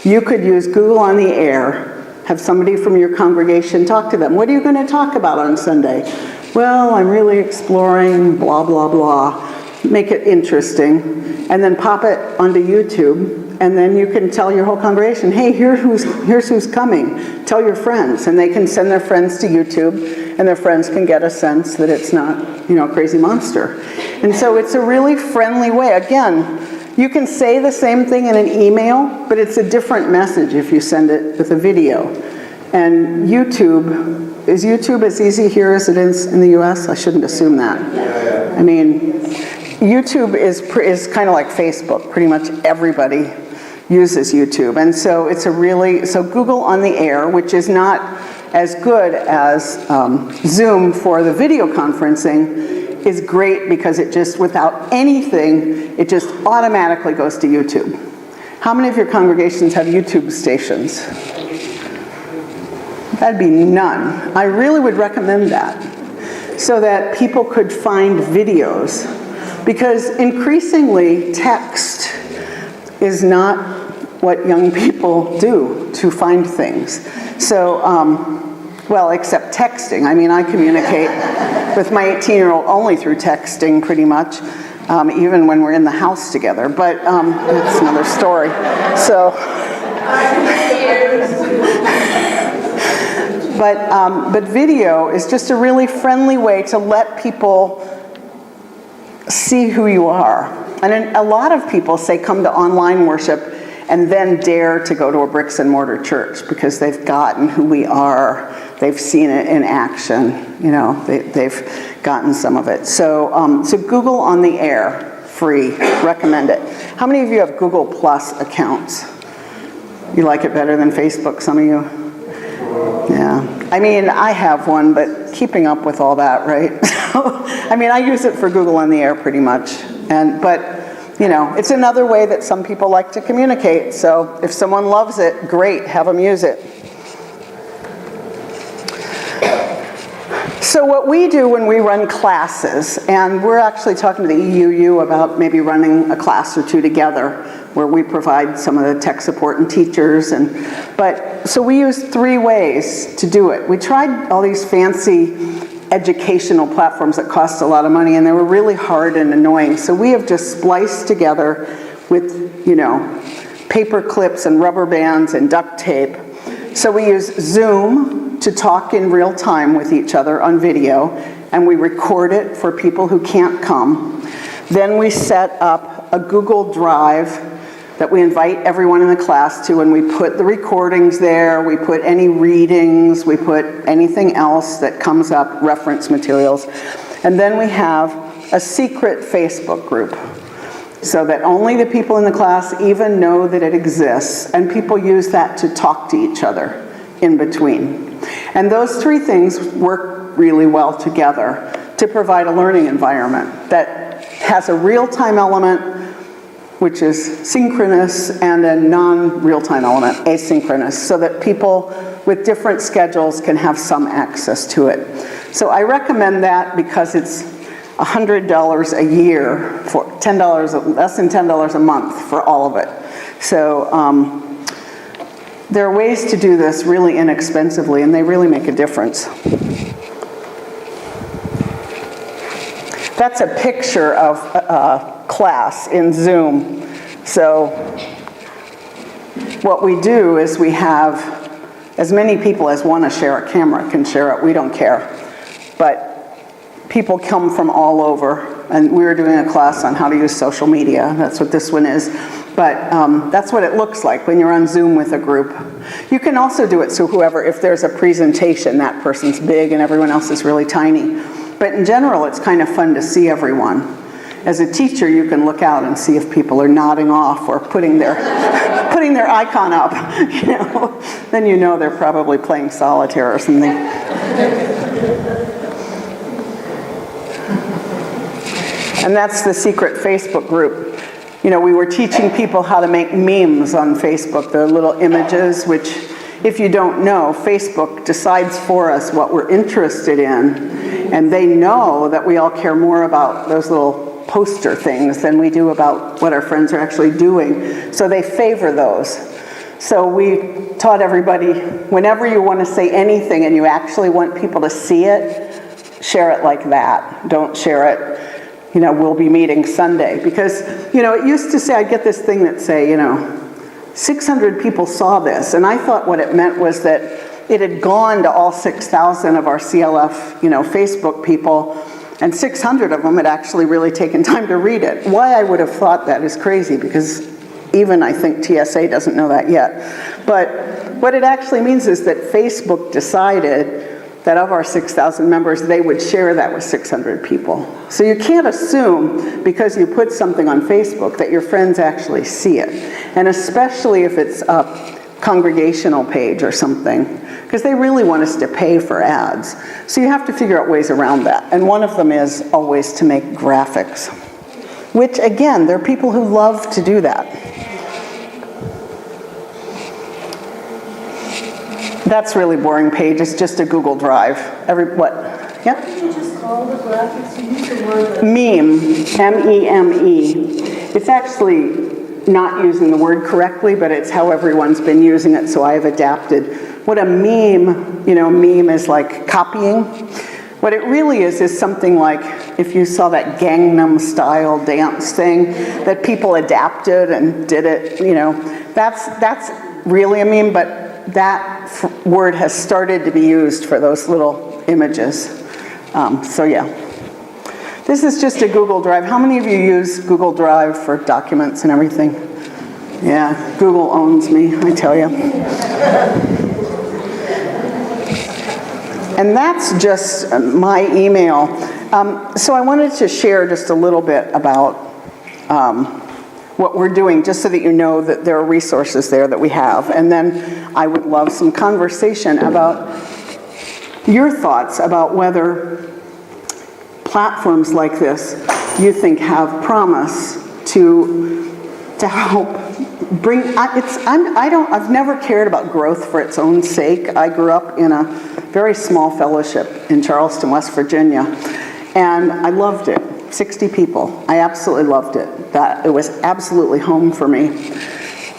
[SPEAKER 1] You could use Google on the Air, have somebody from your congregation talk to them. What are you going to talk about on Sunday? Well, I'm really exploring blah, blah, blah. Make it interesting, and then pop it onto YouTube, and then you can tell your whole congregation, hey, here's who's coming. Tell your friends, and they can send their friends to YouTube, and their friends can get a sense that it's not, a crazy monster. And so it's a really friendly way. Again, you can say the same thing in an email, but it's a different message if you send it with a video. And is YouTube as easy here as it is in the US? I shouldn't assume that. I mean, YouTube is kind of like Facebook. Pretty much everybody uses YouTube. And so it's so Google on the Air, which is not as good as Zoom for the video conferencing, is great because it just, without anything, it just automatically goes to YouTube. How many of your congregations have YouTube stations? That'd be none. I really would recommend that so that people could find videos, because increasingly text is not what young people do to find things. So, well, except texting. I mean, I communicate with my 18-year-old only through texting pretty much, even when we're in the house together, but that's another story. So. But video is just a really friendly way to let people see who you are. And a lot of people say come to online worship and then dare to go to a bricks and mortar church because they've gotten who we are. They've seen it in action. They've gotten some of it. So Google on the Air, free, recommend it. How many of you have Google Plus accounts? You like it better than Facebook, some of you? Yeah, I mean, I have one, but keeping up with all that, right? I mean, I use it for Google on the Air pretty much, but it's another way that some people like to communicate. So if someone loves it, great, have them use it. So what we do when we run classes, and we're actually talking to the EUU about maybe running a class or two together, where we provide some of the tech support and teachers, so we use 3 ways to do it. We tried all these fancy educational platforms that cost a lot of money, and they were really hard and annoying. So we have just spliced together with, paper clips and rubber bands and duct tape. So we use Zoom to talk in real time with each other on video, and we record it for people who can't come. Then we set up a Google Drive that we invite everyone in the class to, and we put the recordings there, we put any readings, we put anything else that comes up, reference materials. And then we have a secret Facebook group, so that only the people in the class even know that it exists, and people use that to talk to each other in between. And those three things work really well together to provide a learning environment that has a real-time element, which is synchronous, and a non-real-time element, asynchronous, so that people with different schedules can have some access to it. So I recommend that because it's $100 a year, for $10, less than $10 a month for all of it. So there are ways to do this really inexpensively, and they really make a difference. That's a picture of a class in Zoom. So what we do is we have as many people as want to share a camera can share it. We don't care. But people come from all over, and we were doing a class on how to use social media. That's what this one is. But that's what it looks like when you're on Zoom with a group. You can also do it so whoever, if there's a presentation, that person's big and everyone else is really tiny. But in general, it's kind of fun to see everyone. As a teacher, you can look out and see if people are nodding off or putting their icon up. Then you know they're probably playing solitaire or something. And that's the secret Facebook group. We were teaching people how to make memes on Facebook. They're little images, which, if you don't know, Facebook decides for us what we're interested in. And they know that we all care more about those little poster things than we do about what our friends are actually doing. So they favor those. So we taught everybody, whenever you want to say anything and you actually want people to see it, share it like that. Don't share it, we'll be meeting Sunday. Because, it used to say, I'd get this thing that say, 600 people saw this. And I thought what it meant was that it had gone to all 6,000 of our CLF, Facebook people, and 600 of them had actually really taken time to read it. Why I would have thought that is crazy, because even I think TSA doesn't know that yet. But what it actually means is that Facebook decided that of our 6,000 members, they would share that with 600 people. So you can't assume, because you put something on Facebook, that your friends actually see it. And especially if it's a congregational page or something, because they really want us to pay for ads. So you have to figure out ways around that. And one of them is always to make graphics, which, again, there are people who love to do that. That's really boring page. It's just a Google Drive. What? Yeah?
[SPEAKER 2] What did you just call the graphics? You used the word...
[SPEAKER 1] Meme. M-E-M-E. It's actually not using the word correctly, but it's how everyone's been using it, so I've adapted. What a meme, meme is like copying. What it really is something like, if you saw that Gangnam Style dance thing that people adapted and did it, that's really a meme, but that word has started to be used for those little images. So yeah. This is just a Google Drive. How many of you use Google Drive for documents and everything? Yeah, Google owns me, I tell you. And that's just my email. So I wanted to share just a little bit about what we're doing, just so that you know that there are resources there that we have. And then I would love some conversation about your thoughts about whether platforms like this you think have promise to help bring. I've never cared about growth for its own sake. I grew up in a very small fellowship in Charleston, West Virginia, and I loved it. 60 people. I absolutely loved it. It was absolutely home for me.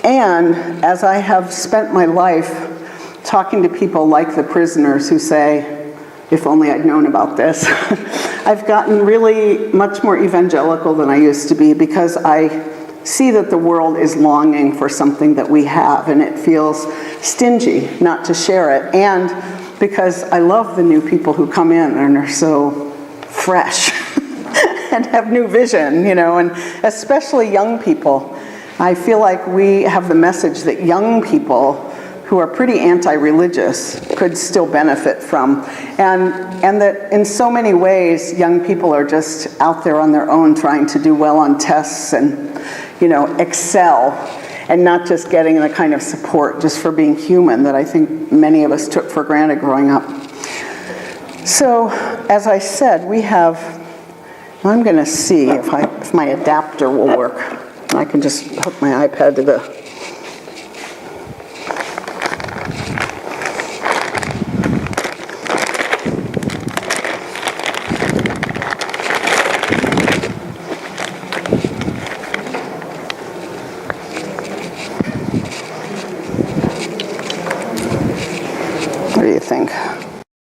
[SPEAKER 1] And as I have spent my life talking to people like the prisoners who say, if only I'd known about this, I've gotten really much more evangelical than I used to be, because I see that the world is longing for something that we have, and it feels stingy not to share it. And because I love the new people who come in and are so fresh. and have new vision, and especially young people. I feel like we have the message that young people who are pretty anti-religious could still benefit from. And that in so many ways, young people are just out there on their own trying to do well on tests and, excel, and not just getting the kind of support just for being human that I think many of us took for granted growing up. So, as I said, I'm going to see if my adapter will work. I can just hook my iPad to the